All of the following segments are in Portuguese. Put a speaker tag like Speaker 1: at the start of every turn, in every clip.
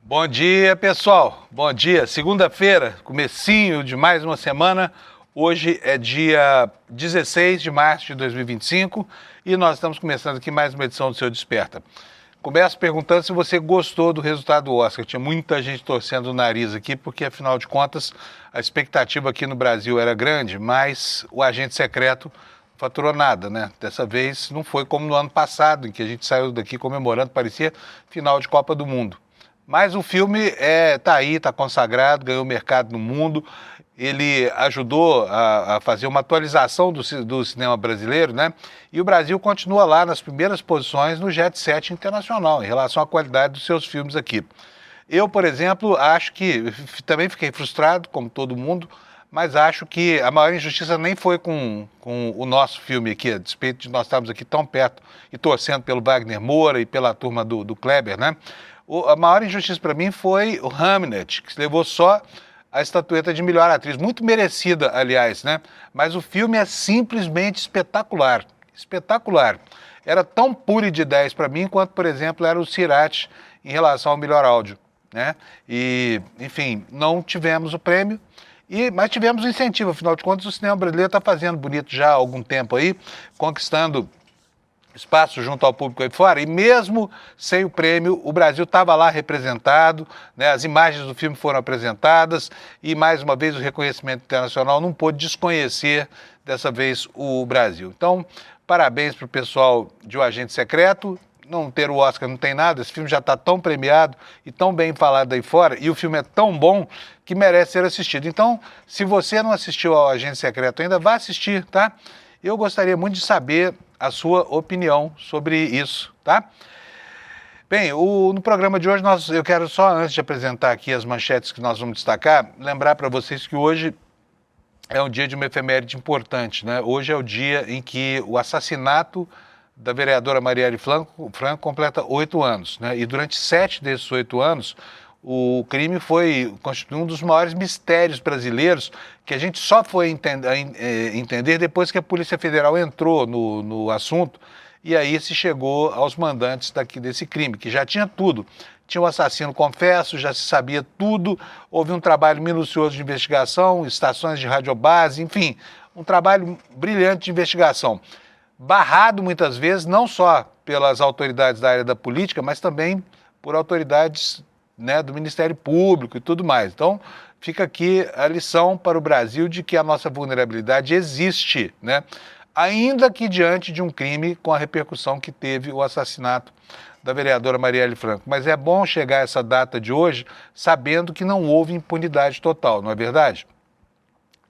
Speaker 1: Bom dia, pessoal. Bom dia. Segunda-feira, comecinho de mais uma semana. Hoje é dia 16 de março de 2025 e nós estamos começando aqui mais uma edição do Seu Desperta. Começo perguntando se você gostou do resultado do Oscar. Tinha muita gente torcendo o nariz aqui, porque afinal de contas a expectativa aqui no Brasil era grande, mas o agente secreto não faturou nada, né? Dessa vez não foi como no ano passado, em que a gente saiu daqui comemorando, parecia final de Copa do Mundo. Mas o filme tá aí, está consagrado, ganhou mercado no mundo. Ele ajudou a fazer uma atualização do cinema brasileiro, né? E o Brasil continua lá nas primeiras posições no Jet Set internacional, em relação à qualidade dos seus filmes aqui. Eu, por exemplo, acho que, também fiquei frustrado, como todo mundo, mas acho que a maior injustiça nem foi com o nosso filme aqui, a despeito de nós estarmos aqui tão perto e torcendo pelo Wagner Moura e pela turma do Kleber, né? A maior injustiça para mim foi o Hamnet, que levou só a estatueta de melhor atriz, muito merecida, aliás, né? Mas o filme é simplesmente espetacular, espetacular. Era tão puro de 10 para mim, quanto, por exemplo, era o Sirat em relação ao melhor áudio, né? E, enfim, não tivemos o prêmio, mas tivemos o incentivo, afinal de contas o cinema brasileiro está fazendo bonito já há algum tempo aí, conquistando espaço junto ao público aí fora, e mesmo sem o prêmio, o Brasil estava lá representado, né? As imagens do filme foram apresentadas e, mais uma vez, o reconhecimento internacional não pôde desconhecer, dessa vez, o Brasil. Então, parabéns para o pessoal de O Agente Secreto. Não ter o Oscar não tem nada, esse filme já está tão premiado e tão bem falado aí fora, e o filme é tão bom que merece ser assistido. Então, se você não assistiu ao Agente Secreto ainda, vá assistir, tá? Eu gostaria muito de saber a sua opinião sobre isso, tá? Bem, no programa de hoje eu quero só, antes de apresentar aqui as manchetes que nós vamos destacar, lembrar para vocês que hoje é um dia de uma efeméride importante, né? Hoje é o dia em que o assassinato da vereadora Marielle Franco completa 8 anos, né? E durante 7 desses 8 anos, o crime foi um dos maiores mistérios brasileiros que a gente só foi entender depois que a Polícia Federal entrou no assunto, e aí se chegou aos mandantes desse crime, que já tinha tudo. Tinha um assassino confesso, já se sabia tudo, houve um trabalho minucioso de investigação, estações de radiobase, enfim, um trabalho brilhante de investigação. Barrado muitas vezes, não só pelas autoridades da área da política, mas também por autoridades, né, do Ministério Público e tudo mais. Então, fica aqui a lição para o Brasil de que a nossa vulnerabilidade existe, né? Ainda que diante de um crime com a repercussão que teve o assassinato da vereadora Marielle Franco. Mas é bom chegar a essa data de hoje sabendo que não houve impunidade total, não é verdade?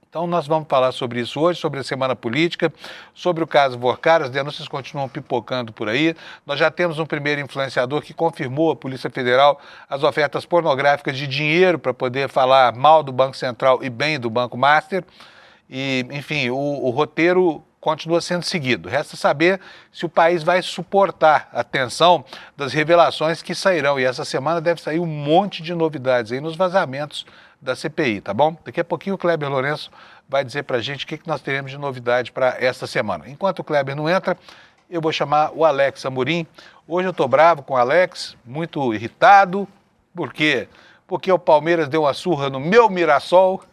Speaker 1: Então nós vamos falar sobre isso hoje, sobre a semana política, sobre o caso Vorcar, as denúncias continuam pipocando por aí. Nós já temos um primeiro influenciador que confirmou à Polícia Federal as ofertas pornográficas de dinheiro para poder falar mal do Banco Central e bem do Banco Master. E, enfim, o roteiro continua sendo seguido. Resta saber se o país vai suportar a tensão das revelações que sairão. E essa semana deve sair um monte de novidades aí nos vazamentos da CPI, tá bom? Daqui a pouquinho o Kleber Lourenço vai dizer pra gente o que nós teremos de novidade para esta semana. Enquanto o Kleber não entra, eu vou chamar o Alex Amorim. Hoje eu tô bravo com o Alex, muito irritado. Por quê? Porque o Palmeiras deu uma surra no meu Mirassol.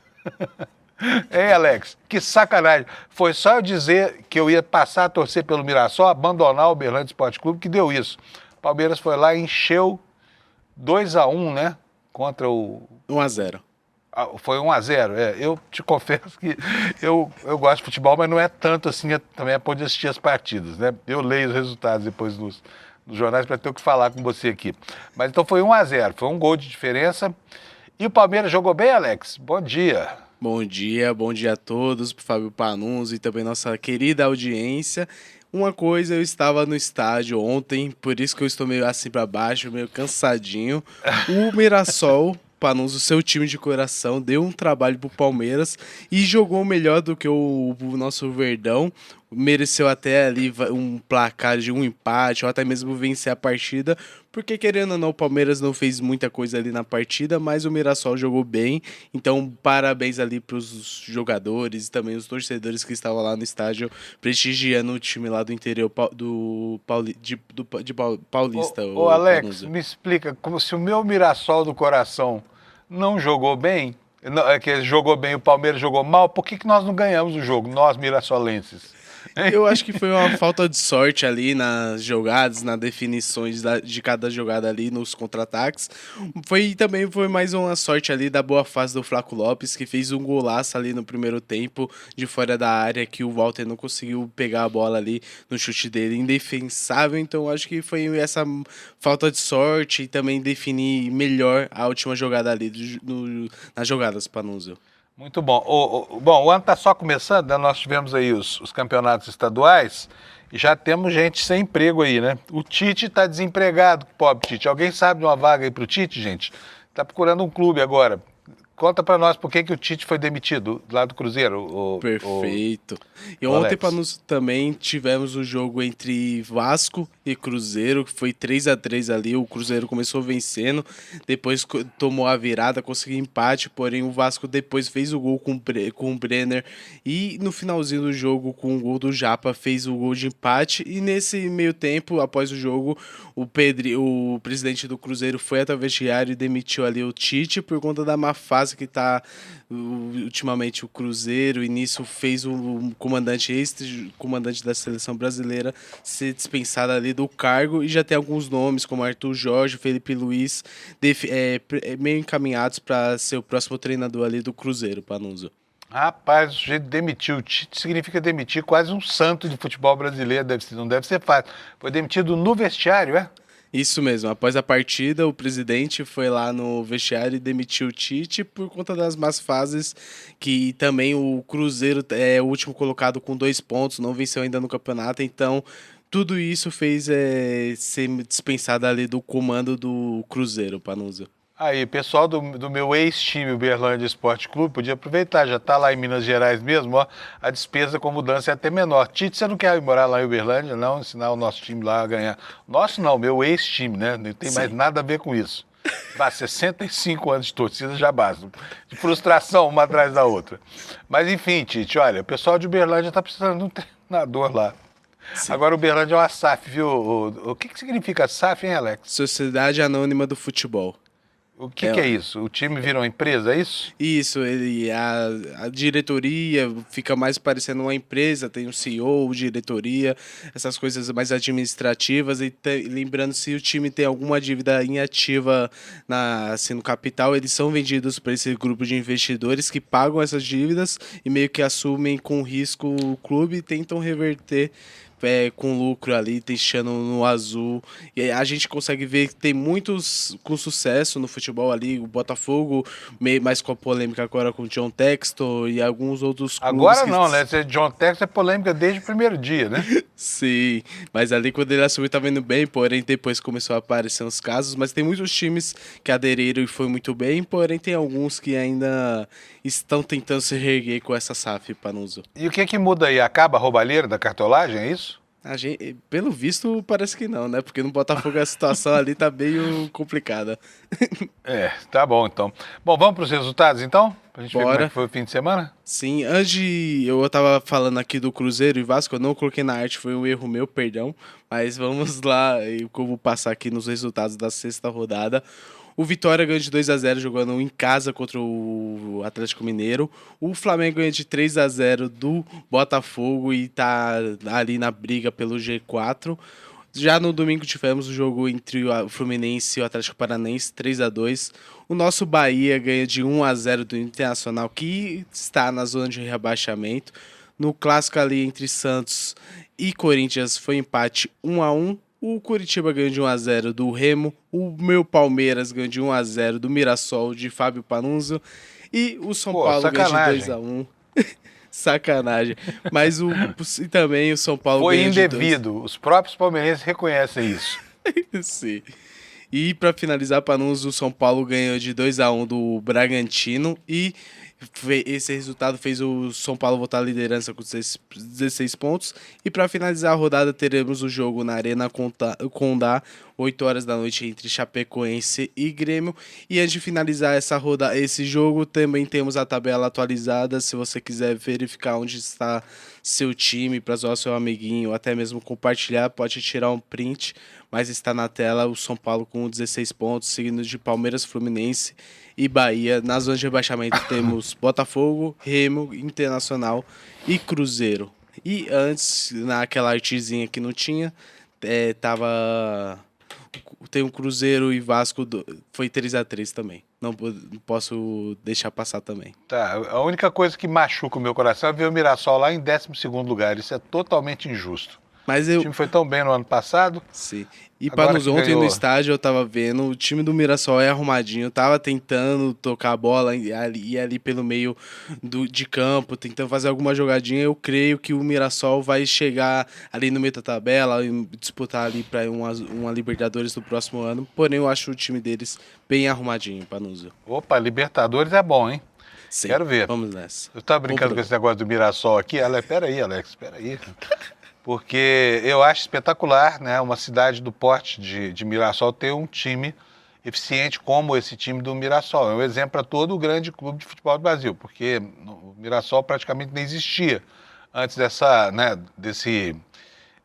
Speaker 1: Hein, Alex? Que sacanagem. Foi só eu dizer que eu ia passar a torcer pelo Mirassol, abandonar o Uberlândia Esporte Clube, que deu isso. O Palmeiras foi lá e encheu 2-1, né? Contra o...
Speaker 2: 1-0.
Speaker 1: Foi 1-0, eu te confesso que eu gosto de futebol, mas não é tanto assim, também é pode assistir as partidas, né? Eu leio os resultados depois nos jornais para ter o que falar com você aqui. Mas então foi 1-0, foi um gol de diferença. E o Palmeiras jogou bem, Alex? Bom dia.
Speaker 2: Bom dia a todos, pro Fábio Panunzi e também nossa querida audiência. Uma coisa, eu estava no estádio ontem, por isso que eu estou meio assim para baixo, meio cansadinho. O Mirassol, Panunzi, o seu time de coração, deu um trabalho pro Palmeiras e jogou melhor do que o nosso Verdão. mereceu até ali um placar de um empate ou até mesmo vencer a partida, porque querendo ou não, o Palmeiras não fez muita coisa ali na partida, mas o Mirassol jogou bem, então parabéns ali para os jogadores e também os torcedores que estavam lá no estádio prestigiando o time lá do interior Paulista,
Speaker 1: Ô,
Speaker 2: o
Speaker 1: Alex,
Speaker 2: Panuso.
Speaker 1: me explica, como se o meu Mirassol do coração não jogou bem, é que jogou bem, o Palmeiras jogou mal, por que nós não ganhamos o jogo, nós mirassolenses? Hein?
Speaker 2: Eu acho que foi uma falta de sorte ali nas jogadas, nas definições de cada jogada ali, nos contra-ataques. Também foi mais uma sorte ali da boa fase do Flaco Lopes, que fez um golaço ali no primeiro tempo, de fora da área, que o Walter não conseguiu pegar a bola ali no chute dele, indefensável. Então acho que foi essa falta de sorte e também definir melhor a última jogada ali nas jogadas, Panunzio.
Speaker 1: Muito bom. Bom, o ano está só começando, né? Nós tivemos aí os campeonatos estaduais e já temos gente sem emprego aí, né? O Tite está desempregado, pobre Tite. Alguém sabe de uma vaga aí para o Tite, gente? Está procurando um clube agora. Conta para nós por que o Tite foi demitido lá do Cruzeiro.
Speaker 2: Perfeito. E
Speaker 1: o
Speaker 2: ontem
Speaker 1: Alex.
Speaker 2: para nós também tivemos o jogo entre Vasco e Cruzeiro, que foi 3-3 ali. O Cruzeiro começou vencendo, depois tomou a virada, conseguiu empate, porém o Vasco depois fez o gol com o Brenner e no finalzinho do jogo, com o gol do Japa, fez o gol de empate. E nesse meio tempo, após o jogo, o presidente do Cruzeiro foi até o vestiário e demitiu ali o Tite por conta da má fase que está ultimamente o Cruzeiro, e nisso fez o comandante, ex-comandante da seleção brasileira, ser dispensado ali do cargo, e já tem alguns nomes como Arthur Jorge, Felipe Luiz, meio encaminhados para ser o próximo treinador ali do Cruzeiro, Panunzio.
Speaker 1: Rapaz, o sujeito demitiu o Tite significa demitir quase um santo do futebol brasileiro, não deve ser fácil. Foi demitido no vestiário, é?
Speaker 2: Isso mesmo, após a partida, o presidente foi lá no vestiário e demitiu o Tite por conta das más fases, que também o Cruzeiro é o último colocado com 2 pontos, não venceu ainda no campeonato, então tudo isso fez ser dispensado ali do comando do Cruzeiro, Panunzio.
Speaker 1: Aí, pessoal do meu ex-time, o Uberlândia Esporte Clube, podia aproveitar, já está lá em Minas Gerais mesmo, ó, a despesa com mudança é até menor. Tite, você não quer ir morar lá em Uberlândia, não? Ensinar o nosso time lá a ganhar. Nosso não, meu ex-time, né? Não tem mais nada a ver com isso. 65 anos de torcida já basta. De frustração uma atrás da outra. Mas enfim, Tite, olha, o pessoal de Uberlândia está precisando de um treinador lá. Sim. Agora o Uberlândia é uma SAF, viu? O que significa SAF, hein, Alex?
Speaker 2: Sociedade Anônima do Futebol.
Speaker 1: O que é isso? O time virou uma empresa, é isso?
Speaker 2: Isso, a diretoria fica mais parecendo uma empresa, tem um CEO, diretoria, essas coisas mais administrativas, e lembrando, se o time tem alguma dívida inativa assim, no capital, eles são vendidos para esse grupo de investidores que pagam essas dívidas e meio que assumem com risco o clube e tentam reverter com lucro ali, deixando no azul. E a gente consegue ver que tem muitos com sucesso no futebol ali. O Botafogo, meio mais com a polêmica agora com o John Textor e alguns outros clubes.
Speaker 1: Agora não, né? John Textor é polêmica desde o primeiro dia, né?
Speaker 2: Sim, mas ali quando ele assumiu estava indo bem, porém depois começou a aparecer uns casos. Mas tem muitos times que aderiram e foi muito bem, porém tem alguns que ainda estão tentando se reerguer com essa SAF, Panunzio.
Speaker 1: E o que muda aí? Acaba a roubalheira da cartolagem, é isso?
Speaker 2: Pelo visto, parece que não, né? Porque no Botafogo a situação ali tá meio complicada.
Speaker 1: Tá bom então. Bom, vamos para os resultados então? Pra gente ver
Speaker 2: Bora.
Speaker 1: como é que foi o fim de semana?
Speaker 2: Sim, eu tava falando aqui do Cruzeiro e Vasco, eu não coloquei na arte, foi um erro meu, perdão. Mas vamos lá, eu vou passar aqui nos resultados da sexta rodada. O Vitória ganhou de 2-0 jogando em casa contra o Atlético Mineiro. O Flamengo ganhou de 3-0 do Botafogo e tá ali na briga pelo G4. Já no domingo tivemos o jogo entre o Fluminense e o Atlético Paranaense, 3-2. O nosso Bahia ganha de 1-0 do Internacional, que está na zona de rebaixamento. No clássico ali entre Santos e Corinthians foi empate 1-1. O Curitiba ganhou de 1-0 do Remo. O meu Palmeiras ganhou de 1-0 do Mirassol, de Fábio Panunzio. E o São Paulo ganhou de 2-1. Sacanagem. Mas e também o São Paulo
Speaker 1: foi
Speaker 2: ganhou
Speaker 1: indevido. Os próprios palmeirenses reconhecem isso.
Speaker 2: Sim. E para finalizar, Panunzio, o São Paulo ganhou de 2-1 do Bragantino. E Esse resultado fez o São Paulo voltar à liderança com 16 pontos. E para finalizar a rodada, teremos o jogo na Arena Condá, 8 horas da noite, entre Chapecoense e Grêmio. E antes de finalizar esse jogo, também temos a tabela atualizada. Se você quiser verificar onde está seu time, para zoar seu amiguinho, ou até mesmo compartilhar, pode tirar um print, mas está na tela o São Paulo com 16 pontos, seguindo de Palmeiras, Fluminense e Bahia. Na zona de rebaixamento temos Botafogo, Remo, Internacional e Cruzeiro. E antes, naquela artezinha que não tinha, tem um Cruzeiro e Vasco, foi 3-3 também. Não posso deixar passar também.
Speaker 1: Tá, a única coisa que machuca o meu coração é ver o Mirassol lá em 12º lugar. Isso é totalmente injusto.
Speaker 2: Mas
Speaker 1: O time foi tão bem no ano passado.
Speaker 2: Sim. E
Speaker 1: Agora
Speaker 2: para nos
Speaker 1: que
Speaker 2: ontem
Speaker 1: ganhou.
Speaker 2: no estádio eu tava vendo, o time do Mirassol é arrumadinho, tava tentando tocar a bola e ali pelo meio de campo, tentando fazer alguma jogadinha. Eu creio que o Mirassol vai chegar ali no meio da tabela e disputar ali para uma Libertadores no próximo ano. Porém, eu acho o time deles bem arrumadinho, Panuzio.
Speaker 1: Opa, Libertadores é bom, hein?
Speaker 2: Sim,
Speaker 1: Quero ver.
Speaker 2: vamos nessa.
Speaker 1: Eu tava brincando com esse negócio do Mirassol aqui. Peraí, Alex, peraí. Porque eu acho espetacular, né? Uma cidade do porte de Mirassol ter um time eficiente como esse time do Mirassol. É um exemplo para todo o grande clube de futebol do Brasil, porque o Mirassol praticamente não existia antes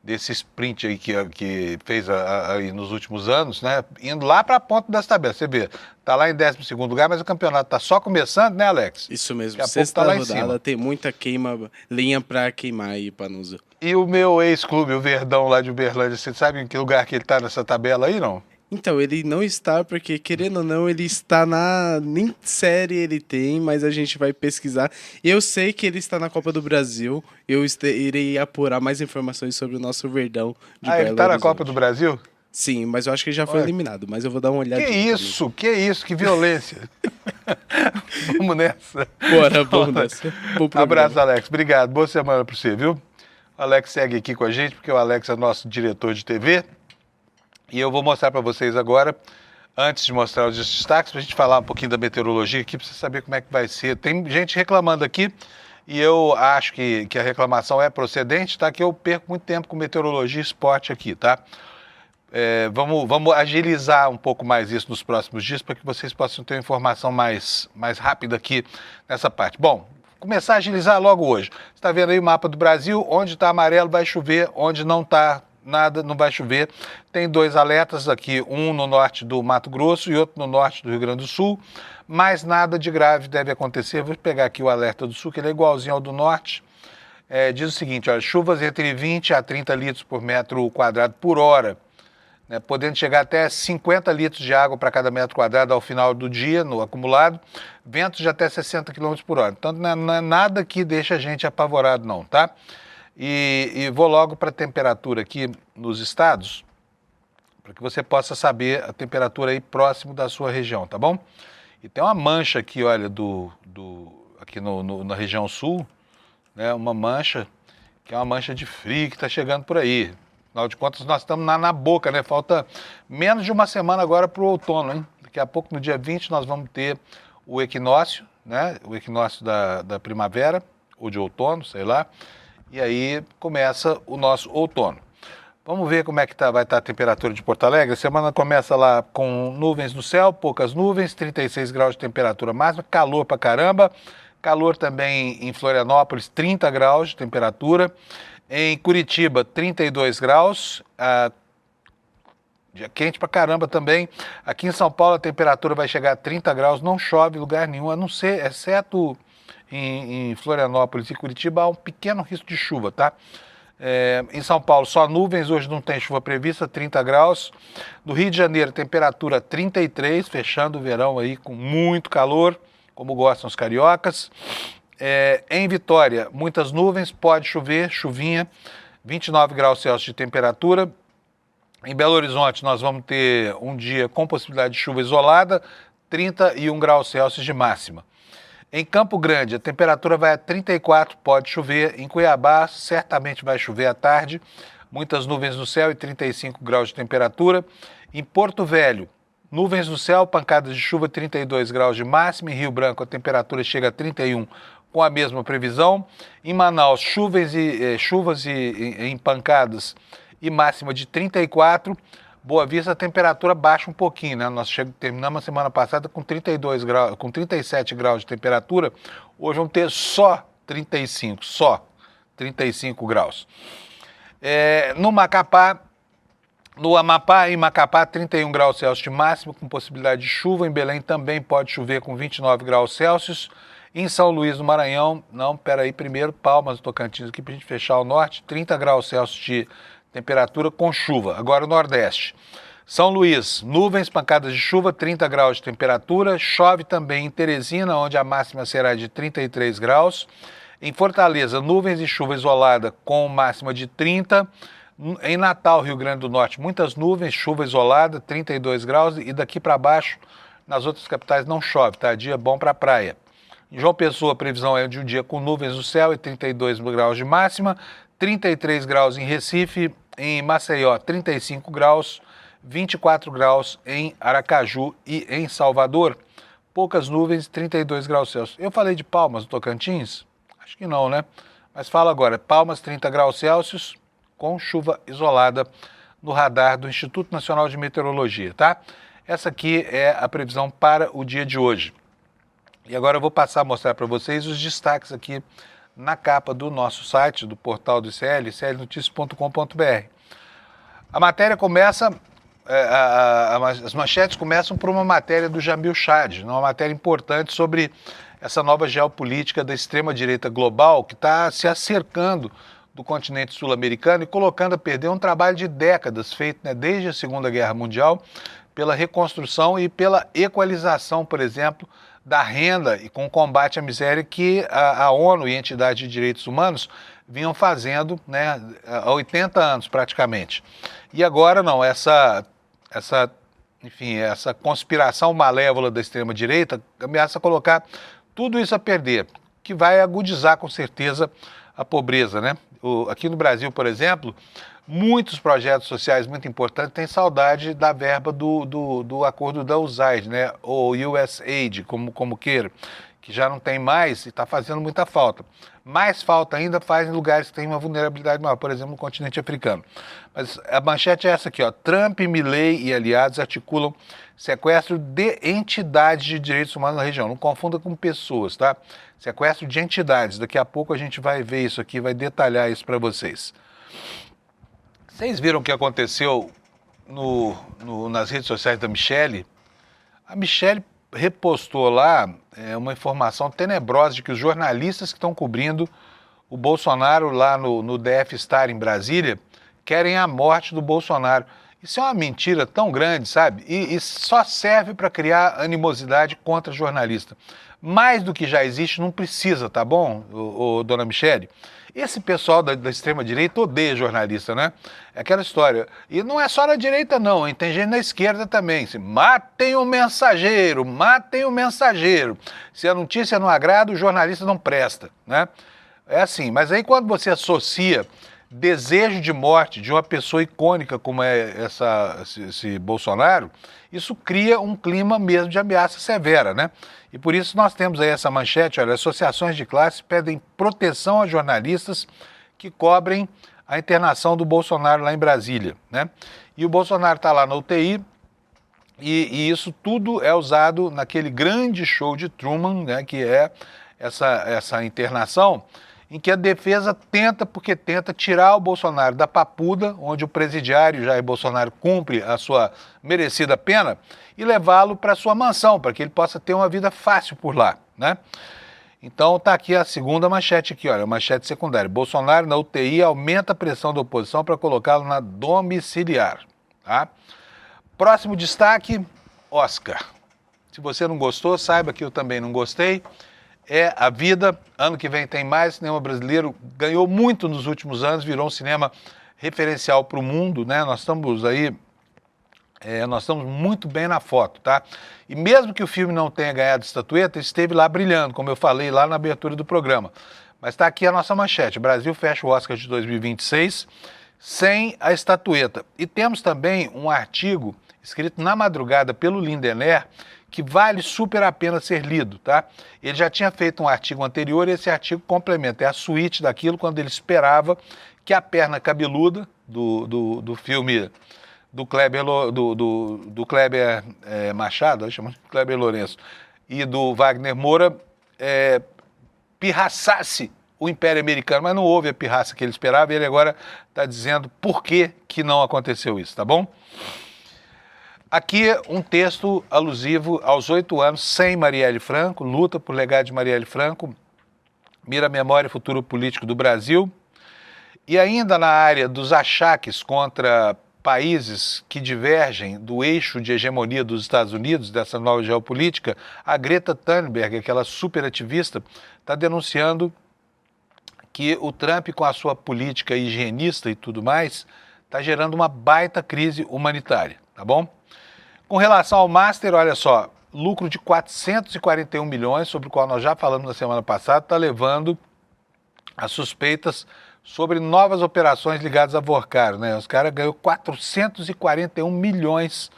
Speaker 1: desse sprint aí que fez aí nos últimos anos, né? Indo lá para a ponta das tabelas. Você vê, tá lá em 12º lugar, mas o campeonato tá só começando, né, Alex?
Speaker 2: Isso mesmo.
Speaker 1: Daqui a pouco
Speaker 2: Sexta
Speaker 1: tá lá em
Speaker 2: rodada,
Speaker 1: cima.
Speaker 2: tem muita lenha para queimar aí, Panuzio.
Speaker 1: E o meu ex-clube, o Verdão lá de Uberlândia, você sabe em que lugar que ele tá nessa tabela aí, não?
Speaker 2: Então, ele não está, porque querendo ou não, ele está nem série ele tem, mas a gente vai pesquisar. Eu sei que ele está na Copa do Brasil, irei apurar mais informações sobre o nosso Verdão de
Speaker 1: Ele
Speaker 2: Belo
Speaker 1: tá na
Speaker 2: Horizonte.
Speaker 1: Copa do Brasil?
Speaker 2: Sim, mas eu acho que ele já foi
Speaker 1: Olha,
Speaker 2: eliminado, mas eu vou dar uma olhada.
Speaker 1: Que isso, que violência. Vamos nessa.
Speaker 2: Bora, vamos nessa. Bom programa.
Speaker 1: Abraço, Alex. Obrigado. Boa semana para você, viu? O Alex segue aqui com a gente, porque o Alex é nosso diretor de TV. E eu vou mostrar para vocês agora, antes de mostrar os destaques, para a gente falar um pouquinho da meteorologia aqui, para você saber como é que vai ser. Tem gente reclamando aqui, e eu acho que a reclamação é procedente, tá? Que eu perco muito tempo com meteorologia e esporte aqui, tá? Vamos agilizar um pouco mais isso nos próximos dias, para que vocês possam ter uma informação mais rápida aqui nessa parte. Bom, começar a agilizar logo hoje. Você está vendo aí o mapa do Brasil, onde está amarelo vai chover, onde não está nada, não vai chover. Tem 2 alertas aqui, um no norte do Mato Grosso e outro no norte do Rio Grande do Sul, mas nada de grave deve acontecer. Vou pegar aqui o alerta do sul, que ele é igualzinho ao do norte. Diz o seguinte, olha, chuvas entre 20 a 30 litros por metro quadrado por hora, né, podendo chegar até 50 litros de água para cada metro quadrado ao final do dia, no acumulado, ventos de até 60 km por hora. Então não é nada que deixa a gente apavorado não, tá? E vou logo para a temperatura aqui nos estados, para que você possa saber a temperatura aí próximo da sua região, tá bom? E tem uma mancha aqui, olha, aqui na região sul, né, uma mancha, que é uma mancha de frio que está chegando por aí. Afinal de contas, nós estamos na boca, né? Falta menos de uma semana agora para o outono, hein? Daqui a pouco, no dia 20, nós vamos ter o equinócio, né? O equinócio da primavera, ou de outono, sei lá. E aí começa o nosso outono. Vamos ver como é que vai estar a temperatura de Porto Alegre. A semana começa lá com nuvens no céu, poucas nuvens, 36 graus de temperatura máxima, calor pra caramba. Calor também em Florianópolis, 30 graus de temperatura. Em Curitiba, 32 graus. Dia quente pra caramba também. Aqui em São Paulo a temperatura vai chegar a 30 graus, não chove em lugar nenhum, a não ser, exceto em Florianópolis e Curitiba, há um pequeno risco de chuva, tá? Em São Paulo, só nuvens, hoje não tem chuva prevista, 30 graus. No Rio de Janeiro, temperatura 33, fechando o verão aí com muito calor, como gostam os cariocas. Em Vitória, muitas nuvens, pode chover, chuvinha, 29 graus Celsius de temperatura. Em Belo Horizonte, nós vamos ter um dia com possibilidade de chuva isolada, 31 graus Celsius de máxima. Em Campo Grande, a temperatura vai a 34, pode chover. Em Cuiabá, certamente vai chover à tarde. Muitas nuvens no céu e 35 graus de temperatura. Em Porto Velho, Nuvens no céu, pancadas de chuva, 32 graus de máxima. Em Rio Branco, a temperatura chega a 31, com a mesma previsão. Em Manaus, chuvas em pancadas e máxima de 34. Boa Vista, a temperatura baixa um pouquinho, né? Nós terminamos a semana passada com 32 graus, com 37 graus de temperatura. Hoje vamos ter só 35 graus. No Amapá, em Macapá, 31 graus Celsius de máximo, com possibilidade de chuva. Em Belém também pode chover com 29 graus Celsius. Em São Luís, no Maranhão, primeiro Palmas, do Tocantins, aqui para a gente fechar o norte, 30 graus Celsius de temperatura com chuva. Agora o Nordeste. São Luís, nuvens, pancadas de chuva, 30 graus de temperatura. Chove também em Teresina, onde a máxima será de 33 graus. Em Fortaleza, nuvens e chuva isolada com máxima de 30. Em Natal, Rio Grande do Norte, muitas nuvens, chuva isolada, 32 graus. E daqui para baixo, nas outras capitais não chove, tá? Dia bom para a praia. Em João Pessoa, a previsão é de um dia com nuvens no céu e 32 graus de máxima. 33 graus em Recife, em Maceió, 35 graus. 24 graus em Aracaju e em Salvador. Poucas nuvens, 32 graus Celsius. Eu falei de Palmas, no Tocantins? Acho que não, né? Mas fala agora. Palmas, 30 graus Celsius, com chuva isolada no radar do Instituto Nacional de Meteorologia, tá? Essa aqui é a previsão para o dia de hoje. E agora eu vou passar a mostrar para vocês os destaques aqui na capa do nosso site, do portal do ICL, iclnoticias.com.br. A matéria começa... as manchetes começam por uma matéria do Jamil Chad, uma matéria importante sobre essa nova geopolítica da extrema-direita global que está se acercando do continente sul-americano e colocando a perder um trabalho de décadas feito, né, desde a Segunda Guerra Mundial pela reconstrução e pela equalização, por exemplo, da renda e com o combate à miséria que a ONU e entidades de direitos humanos vinham fazendo, né, há 80 anos praticamente. E agora não, essa conspiração malévola da extrema-direita ameaça colocar tudo isso a perder, que vai agudizar com certeza a pobreza, né? Aqui no Brasil, por exemplo, muitos projetos sociais muito importantes têm saudade da verba do acordo da USAID, né? Ou USAID, como queira, que já não tem mais e está fazendo muita falta. Mais falta ainda faz em lugares que têm uma vulnerabilidade maior, por exemplo, no continente africano. Mas a manchete é essa aqui, ó. Trump, Milei e aliados articulam sequestro de entidades de direitos humanos na região. Não confunda com pessoas, tá? Sequestro de entidades. Daqui a pouco a gente vai ver isso aqui, vai detalhar isso para vocês. Vocês viram o que aconteceu nas redes sociais da Michelle? A Michelle repostou lá uma informação tenebrosa de que os jornalistas que estão cobrindo o Bolsonaro lá no DF Star em Brasília querem a morte do Bolsonaro. Isso é uma mentira tão grande, sabe? E só serve para criar animosidade contra jornalista. Mais do que já existe, não precisa, tá bom, dona Michelle? Esse pessoal da extrema-direita odeia jornalista, né? É aquela história. E não é só na direita, não, hein? Tem gente na esquerda também. Matem o mensageiro, matem o mensageiro. Se a notícia não agrada, o jornalista não presta, né? É assim, mas aí quando você associa desejo de morte de uma pessoa icônica como é esse Bolsonaro, isso cria um clima mesmo de ameaça severa, né? E por isso nós temos aí essa manchete, olha, associações de classe pedem proteção a jornalistas que cobrem a internação do Bolsonaro lá em Brasília, né? E o Bolsonaro está lá na UTI e isso tudo é usado naquele grande show de Truman, né, que é essa internação, em que a defesa tenta tirar o Bolsonaro da papuda, onde o presidiário Jair Bolsonaro cumpre a sua merecida pena, e levá-lo para sua mansão, para que ele possa ter uma vida fácil por lá, né? Então está aqui a segunda manchete aqui, olha, a manchete secundária. Bolsonaro na UTI aumenta a pressão da oposição para colocá-lo na domiciliar, tá? Próximo destaque, Oscar. Se você não gostou, saiba que eu também não gostei. É a vida, ano que vem tem mais, cinema brasileiro ganhou muito nos últimos anos, virou um cinema referencial para o mundo, né? Nós estamos muito bem na foto, tá? E mesmo que o filme não tenha ganhado estatueta, esteve lá brilhando, como eu falei lá na abertura do programa. Mas está aqui a nossa manchete, Brasil fecha o Oscar de 2026 sem a estatueta. E temos também um artigo escrito na madrugada pelo Lindener, que vale super a pena ser lido, tá? Ele já tinha feito um artigo anterior e esse artigo complementa, é a suíte daquilo quando ele esperava que a perna cabeluda do filme do Kleber, do Kleber Machado, eu chamo de Kleber Lourenço, e do Wagner Moura, pirraçasse o Império Americano, mas não houve a pirraça que ele esperava e ele agora está dizendo por que não aconteceu isso, tá bom? Aqui um texto alusivo aos 8 anos sem Marielle Franco, luta por legado de Marielle Franco, mira a memória e futuro político do Brasil. E ainda na área dos achaques contra países que divergem do eixo de hegemonia dos Estados Unidos, dessa nova geopolítica, a Greta Thunberg, aquela superativista, está denunciando que o Trump, com a sua política higienista e tudo mais, está gerando uma baita crise humanitária, tá bom? Com relação ao Master, olha só, lucro de 441 milhões, sobre o qual nós já falamos na semana passada, está levando a suspeitas sobre novas operações ligadas a Vorcaro, né? Os caras ganhou 441 milhões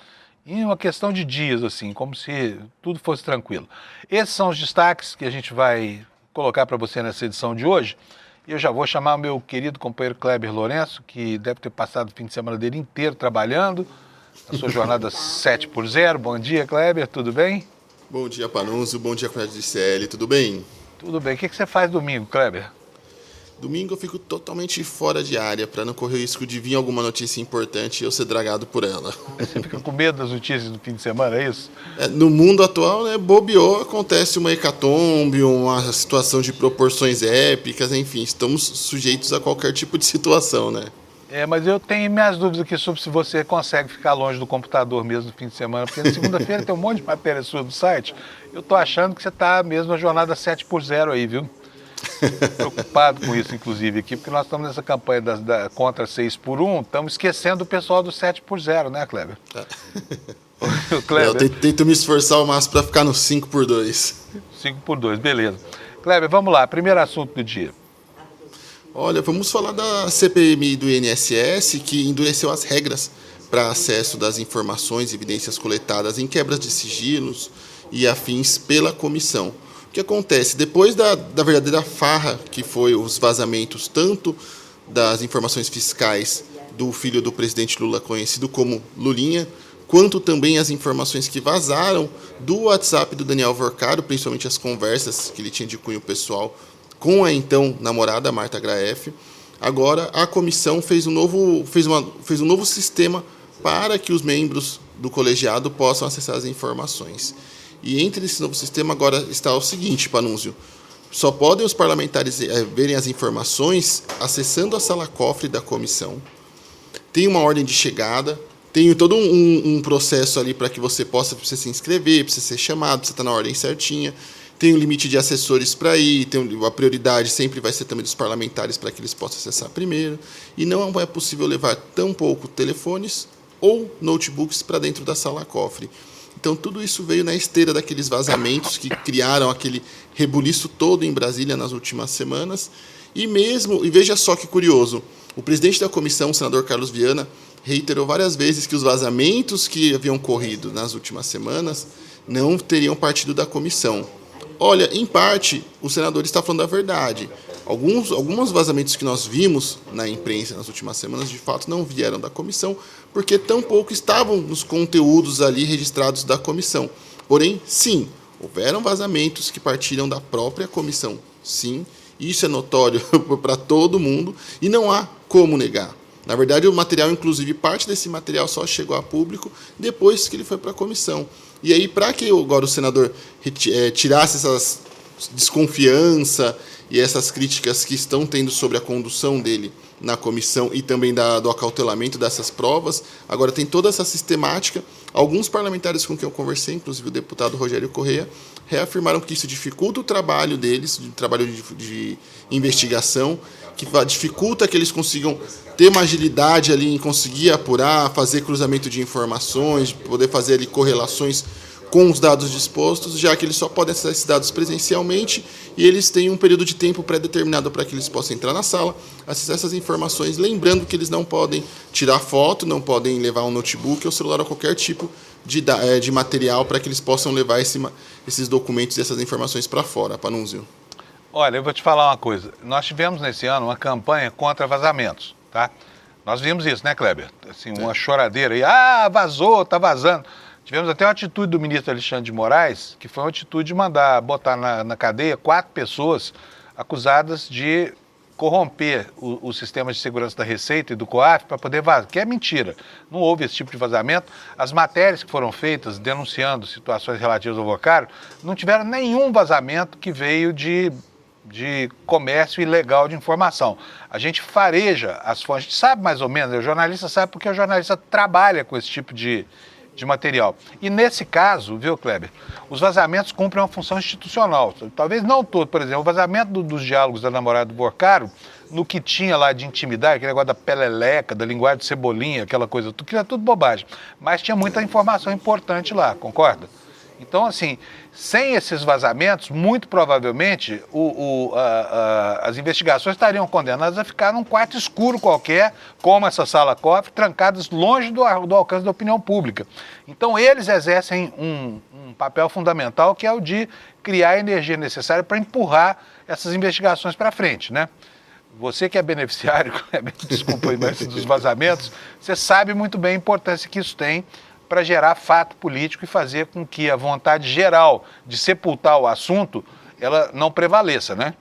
Speaker 1: em uma questão de dias, assim, como se tudo fosse tranquilo. Esses são os destaques que a gente vai colocar para você nessa edição de hoje. E eu já vou chamar o meu querido companheiro Kleber Lourenço, que deve ter passado o fim de semana dele inteiro trabalhando, a sua jornada 7x0. Bom dia, Kleber, tudo bem?
Speaker 3: Bom dia, Panunzio. Bom dia, comunidade de CL. Tudo bem?
Speaker 1: Tudo bem. O que você faz domingo, Kleber?
Speaker 3: Domingo eu fico totalmente fora de área, para não correr o risco de vir alguma notícia importante e eu ser dragado por ela.
Speaker 1: Você fica com medo das notícias do fim de semana, é isso?
Speaker 3: No mundo atual, né, bobeou, acontece uma hecatombe, uma situação de proporções épicas, enfim, estamos sujeitos a qualquer tipo de situação, né?
Speaker 1: Mas eu tenho minhas dúvidas aqui sobre se você consegue ficar longe do computador mesmo no fim de semana, porque na segunda-feira tem um monte de matéria sua do site. Eu tô achando que você está mesmo na jornada 7x0 aí, viu? Preocupado com isso, inclusive, aqui, porque nós estamos nessa campanha contra 6x1, estamos esquecendo o pessoal do 7x0, né, Kleber?
Speaker 3: Kleber. Eu tento me esforçar ao máximo para ficar no 5x2.
Speaker 1: 5x2, beleza. Kleber, vamos lá, primeiro assunto do dia.
Speaker 3: Olha, vamos falar da CPMI do INSS, que endureceu as regras para acesso das informações e evidências coletadas em quebras de sigilos e afins pela comissão. O que acontece? Depois da verdadeira farra, que foi os vazamentos tanto das informações fiscais do filho do presidente Lula, conhecido como Lulinha, quanto também as informações que vazaram do WhatsApp do Daniel Vorcaro, principalmente as conversas que ele tinha de cunho pessoal com a então namorada Marta Graeff. Agora a comissão fez um novo sistema para que os membros do colegiado possam acessar as informações. E entre esse novo sistema agora está o seguinte, Panunzio: só podem os parlamentares verem as informações acessando a sala-cofre da comissão. Tem uma ordem de chegada, tem todo um processo ali para que você possa se inscrever, para você ser chamado, você está na ordem certinha. Tem um limite de assessores para ir, a prioridade sempre vai ser também dos parlamentares para que eles possam acessar primeiro. E não é possível levar tampouco telefones ou notebooks para dentro da sala-cofre. Então, tudo isso veio na esteira daqueles vazamentos que criaram aquele rebuliço todo em Brasília nas últimas semanas. E veja só que curioso, o presidente da comissão, o senador Carlos Viana, reiterou várias vezes que os vazamentos que haviam corrido nas últimas semanas não teriam partido da comissão. Olha, em parte, o senador está falando a verdade. Alguns vazamentos que nós vimos na imprensa nas últimas semanas, de fato, não vieram da comissão, porque tampouco estavam nos conteúdos ali registrados da comissão. Porém, sim, houveram vazamentos que partiram da própria comissão. Sim, isso é notório para todo mundo e não há como negar. Na verdade, o material, inclusive, parte desse material só chegou a público depois que ele foi para a comissão. E aí, para que agora o senador tirasse essa desconfiança e essas críticas que estão tendo sobre a condução dele na comissão e também do acautelamento dessas provas, agora tem toda essa sistemática. Alguns parlamentares com quem eu conversei, inclusive o deputado Rogério Correia, reafirmaram que isso dificulta o trabalho deles, o trabalho de investigação, que dificulta que eles consigam ter uma agilidade ali em conseguir apurar, fazer cruzamento de informações, poder fazer ali correlações com os dados dispostos, já que eles só podem acessar esses dados presencialmente e eles têm um período de tempo pré-determinado para que eles possam entrar na sala, acessar essas informações, lembrando que eles não podem tirar foto, não podem levar um notebook ou celular ou qualquer tipo de material para que eles possam levar esses documentos e essas informações para fora, Panunzio.
Speaker 1: Olha, eu vou te falar uma coisa. Nós tivemos nesse ano uma campanha contra vazamentos, tá? Nós vimos isso, né, Kleber? Assim, uma choradeira aí, vazou, tá vazando. Tivemos até uma atitude do ministro Alexandre de Moraes, que foi uma atitude de mandar botar na cadeia 4 pessoas acusadas de corromper o sistema de segurança da Receita e do COAF para poder vazar, que é mentira. Não houve esse tipo de vazamento. As matérias que foram feitas denunciando situações relativas ao Vocário não tiveram nenhum vazamento que veio de comércio ilegal de informação. A gente fareja as fontes, a gente sabe mais ou menos, o jornalista sabe porque o jornalista trabalha com esse tipo de material. E nesse caso, viu, Kleber, os vazamentos cumprem uma função institucional. Talvez não todo, por exemplo, o vazamento dos diálogos da namorada do Vocário, no que tinha lá de intimidade, aquele negócio da peleleca, da linguagem de cebolinha, aquela coisa, que era tudo bobagem. Mas tinha muita informação importante lá, concorda? Então, assim, sem esses vazamentos, muito provavelmente as investigações estariam condenadas a ficar num quarto escuro qualquer, como essa sala cofre, trancadas longe do alcance da opinião pública. Então, eles exercem um papel fundamental, que é o de criar a energia necessária para empurrar essas investigações para frente, né? Você que é beneficiário, desculpa aí, mas dos vazamentos, você sabe muito bem a importância que isso tem para gerar fato político e fazer com que a vontade geral de sepultar o assunto, ela não prevaleça, né?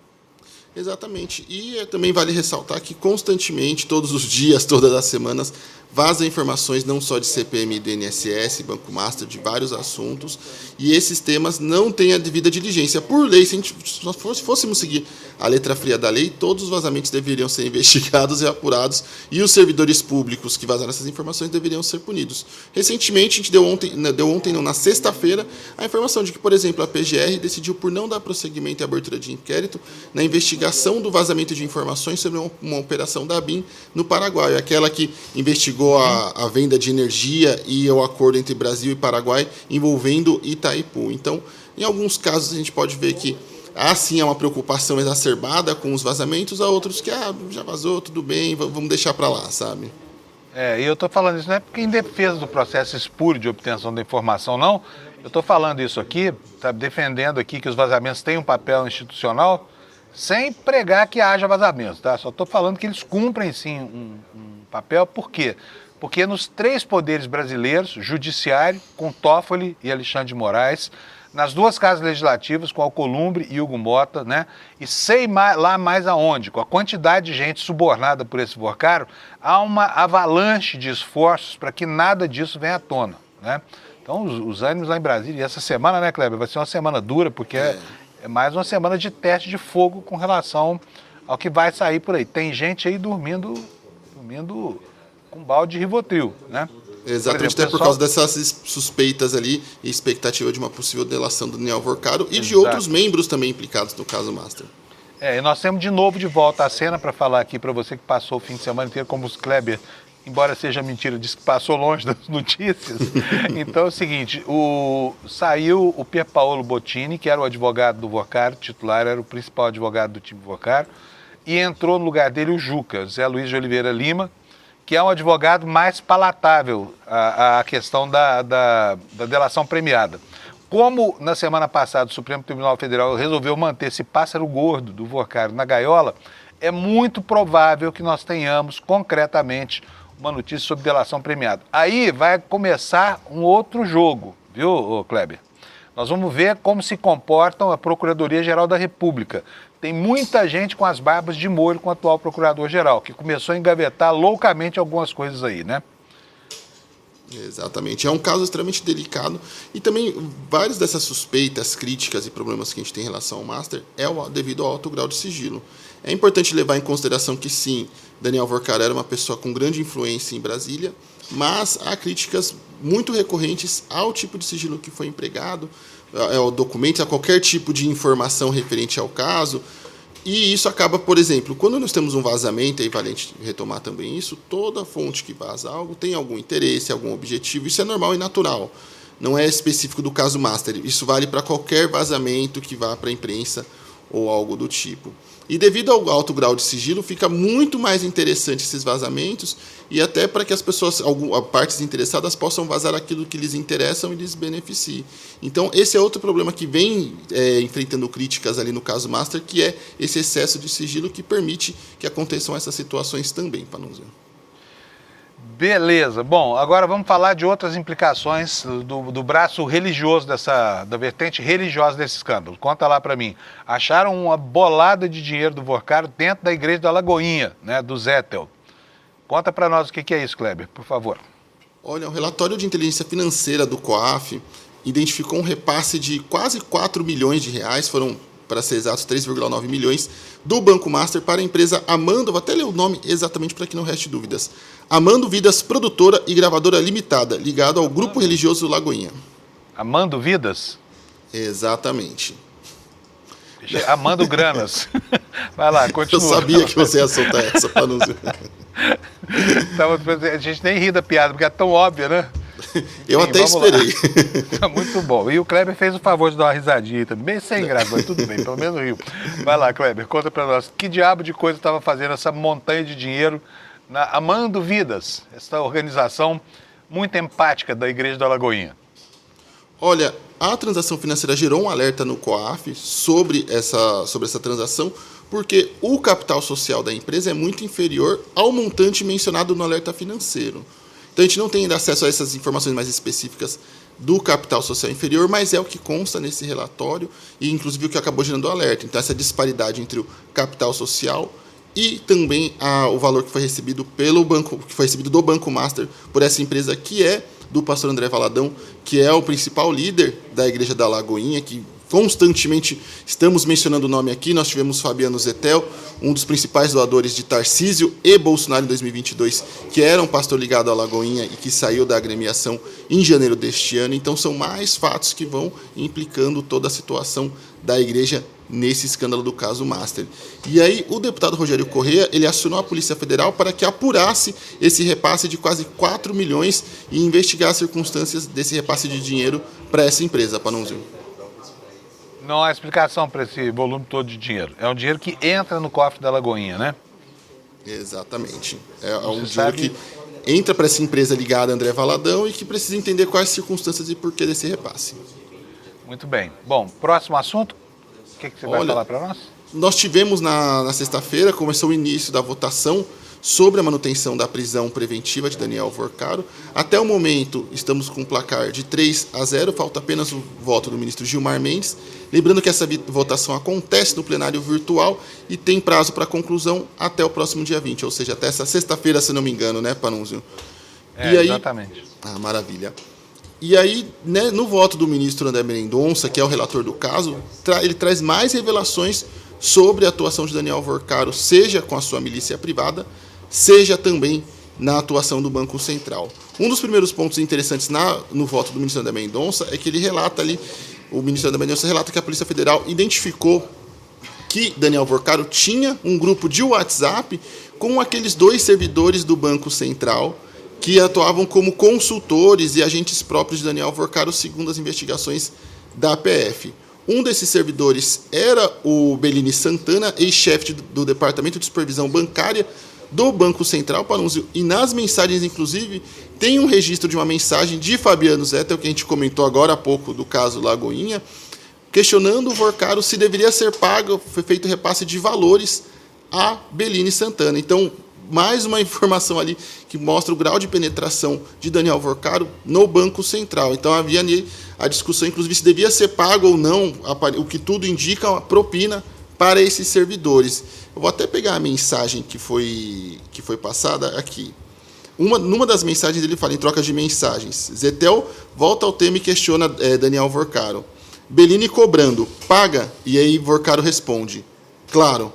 Speaker 3: Exatamente. E também vale ressaltar que constantemente, todos os dias, todas as semanas, vazam informações não só de CPMI do INSS, Banco Master, de vários assuntos, e esses temas não têm a devida diligência. Por lei, se nós fôssemos seguir a letra fria da lei, todos os vazamentos deveriam ser investigados e apurados, e os servidores públicos que vazaram essas informações deveriam ser punidos. Recentemente, a gente na sexta-feira, a informação de que, por exemplo, a PGR decidiu por não dar prosseguimento e abertura de inquérito na investigação do vazamento de informações sobre uma operação da ABIN no Paraguai, aquela que investigou a venda de energia e o acordo entre Brasil e Paraguai envolvendo Itaipu. Então, em alguns casos, a gente pode ver que sim, há uma preocupação exacerbada com os vazamentos, há outros que já vazou, tudo bem, vamos deixar para lá, sabe?
Speaker 1: E eu estou falando isso não é porque em defesa do processo espúrio de obtenção da informação, não. Eu estou falando isso aqui, sabe, defendendo aqui que os vazamentos têm um papel institucional, sem pregar que haja vazamentos, tá? Só estou falando que eles cumprem, sim, um papel. Por quê? Porque nos 3 poderes brasileiros, Judiciário, com Toffoli e Alexandre de Moraes, nas 2 casas legislativas, com Alcolumbre e Hugo Mota, né? E sei lá mais aonde, com a quantidade de gente subornada por esse Vocário, há uma avalanche de esforços para que nada disso venha à tona, né? Então, os ânimos lá em Brasília, e essa semana, né, Kleber, vai ser uma semana dura, porque é mais uma semana de teste de fogo com relação ao que vai sair por aí. Tem gente aí dormindo com balde de Rivotril, né?
Speaker 3: Exatamente,
Speaker 1: exemplo,
Speaker 3: até por causa dessas suspeitas ali e expectativa de uma possível delação do Daniel Vocário e de outros membros também implicados no caso Master.
Speaker 1: E nós temos de novo de volta a cena para falar aqui para você que passou o fim de semana inteiro, como os Kleber, embora seja mentira, disse que passou longe das notícias. Então é o seguinte, saiu o Pierpaolo Bottini, que era o advogado do Vocário, titular, era o principal advogado do time Vocário, e entrou no lugar dele o Juca, Zé Luiz de Oliveira Lima, que é um advogado mais palatável à questão da delação premiada. Como na semana passada o Supremo Tribunal Federal resolveu manter esse pássaro gordo do Vocário na gaiola, é muito provável que nós tenhamos concretamente uma notícia sobre delação premiada. Aí vai começar um outro jogo, viu, Kleber? Nós vamos ver como se comportam a Procuradoria-Geral da República. Tem muita gente com as barbas de molho com o atual Procurador-Geral, que começou a engavetar loucamente algumas coisas aí, né?
Speaker 3: Exatamente. É um caso extremamente delicado e também várias dessas suspeitas, críticas e problemas que a gente tem em relação ao Master devido ao alto grau de sigilo. É importante levar em consideração que, sim, Daniel Vocário era uma pessoa com grande influência em Brasília, mas há críticas muito recorrentes ao tipo de sigilo que foi empregado, ao documento, a qualquer tipo de informação referente ao caso. E isso acaba, por exemplo, quando nós temos um vazamento, é vale retomar também isso, toda fonte que vaza algo tem algum interesse, algum objetivo, isso é normal e natural. não é específico do caso Master. Isso vale para qualquer vazamento que vá para a imprensa ou algo do tipo. E devido ao alto grau de sigilo, fica muito mais interessante esses vazamentos e até para que as pessoas, partes interessadas, possam vazar aquilo que lhes interessam e lhes beneficie. Então, esse é outro problema que vem enfrentando críticas ali no caso Master, que é esse excesso de sigilo que permite que aconteçam essas situações também, Panunzio.
Speaker 1: Beleza. Bom, agora vamos falar de outras implicações do braço religioso da vertente religiosa desse escândalo. Conta lá para mim. Acharam uma bolada de dinheiro do Vorcaro dentro da igreja da Lagoinha, né, do Zettel. Conta para nós o que é isso, Kleber, por favor.
Speaker 3: Olha, o relatório de inteligência financeira do COAF identificou um repasse de quase 4 milhões de reais, foram, para ser exatos, 3,9 milhões, do Banco Master para a empresa Amando, vou até ler o nome exatamente para que não reste dúvidas, Amando Vidas Produtora e Gravadora Limitada, ligado ao Grupo Religioso Lagoinha.
Speaker 1: Amando Vidas?
Speaker 3: Exatamente.
Speaker 1: Amando Granas. Vai lá, continua.
Speaker 3: Eu sabia que você ia soltar essa, Panunzio.
Speaker 1: A gente nem ri da piada, porque é tão óbvia, né?
Speaker 3: Eu até esperei.
Speaker 1: Muito bom. E o Kleber fez o favor de dar uma risadinha também, bem sem graça, mas tudo bem, pelo menos riu. Vai lá, Kleber, conta pra nós. Que diabo de coisa estava fazendo essa montanha de dinheiro na Amando Vidas, essa organização muito empática da Igreja da Lagoinha?
Speaker 3: Olha, a transação financeira gerou um alerta no COAF sobre essa transação, porque o capital social da empresa é muito inferior ao montante mencionado no alerta financeiro. Então, a gente não tem ainda acesso a essas informações mais específicas do capital social inferior, mas é o que consta nesse relatório e, inclusive, o que acabou gerando o alerta. Então, essa disparidade entre o capital social e também o valor que foi recebido pelo banco, que foi recebido do Banco Master por essa empresa que é do pastor André Valadão, que é o principal líder da Igreja da Lagoinha, que constantemente estamos mencionando o nome aqui. Nós tivemos Fabiano Zettel, um dos principais doadores de Tarcísio e Bolsonaro em 2022, que era um pastor ligado à Lagoinha e que saiu da agremiação em janeiro deste ano. Então, são mais fatos que vão implicando toda a situação da igreja nesse escândalo do caso Master. E aí, o deputado Rogério Corrêa, ele acionou a Polícia Federal para que apurasse esse repasse de quase 4 milhões e investigar as circunstâncias desse repasse de dinheiro para essa empresa, Panunzio.
Speaker 1: Não há explicação para esse volume todo de dinheiro. É um dinheiro que entra no cofre da Lagoinha, né?
Speaker 3: Exatamente. É um dinheiro que entra para essa empresa ligada a André Valadão e que precisa entender quais circunstâncias e porquê desse repasse.
Speaker 1: Muito bem. Bom, próximo assunto. O que você vai falar para nós?
Speaker 3: Nós tivemos na sexta-feira, começou o início da votação sobre a manutenção da prisão preventiva de Daniel Vorcaro. Até o momento, estamos com um placar de 3-0, falta apenas o voto do ministro Gilmar Mendes. Lembrando que essa votação acontece no plenário virtual e tem prazo para conclusão até o próximo dia 20, ou seja, até essa sexta-feira, se não me engano, né, Panunzio?
Speaker 1: Exatamente.
Speaker 3: Maravilha. E aí, né, no voto do ministro André Mendonça, que é o relator do caso, ele traz mais revelações sobre a atuação de Daniel Vorcaro, seja com a sua milícia privada, seja também na atuação do Banco Central. Um dos primeiros pontos interessantes no voto do ministro André Mendonça é que ele relata ali, o ministro André Mendonça relata que a Polícia Federal identificou que Daniel Vorcaro tinha um grupo de WhatsApp com aqueles 2 servidores do Banco Central que atuavam como consultores e agentes próprios de Daniel Vorcaro, segundo as investigações da PF. Um desses servidores era o Bellini Santana, ex-chefe do Departamento de Supervisão Bancária do Banco Central, Panunzio, e nas mensagens, inclusive, tem um registro de uma mensagem de Fabiano Zettel, que a gente comentou agora há pouco do caso Lagoinha, questionando o Vorcaro se deveria ser pago, foi feito repasse de valores a Bellini Santana. Então, mais uma informação ali que mostra o grau de penetração de Daniel Vorcaro no Banco Central. Então, havia ali a discussão, inclusive, se devia ser pago ou não, o que tudo indica, uma propina para esses servidores. Eu vou até pegar a mensagem que foi passada aqui. Numa das mensagens ele fala, em troca de mensagens, Zettel volta ao tema e questiona Daniel Vorcaro. Bellini cobrando, paga? E aí Vorcaro responde, claro.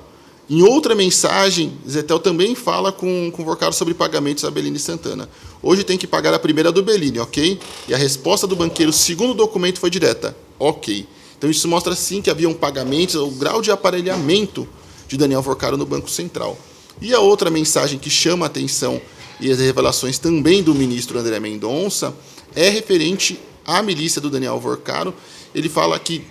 Speaker 3: Em outra mensagem, Zettel também fala com Vorcaro sobre pagamentos a Bellini Santana. Hoje tem que pagar a primeira do Bellini, ok? E a resposta do banqueiro, segundo o documento, foi direta, ok. Então isso mostra sim que havia um pagamento, o grau de aparelhamento de Daniel Vorcaro no Banco Central. E a outra mensagem que chama a atenção e as revelações também do ministro André Mendonça é referente a milícia do Daniel Vorcaro. Ele fala que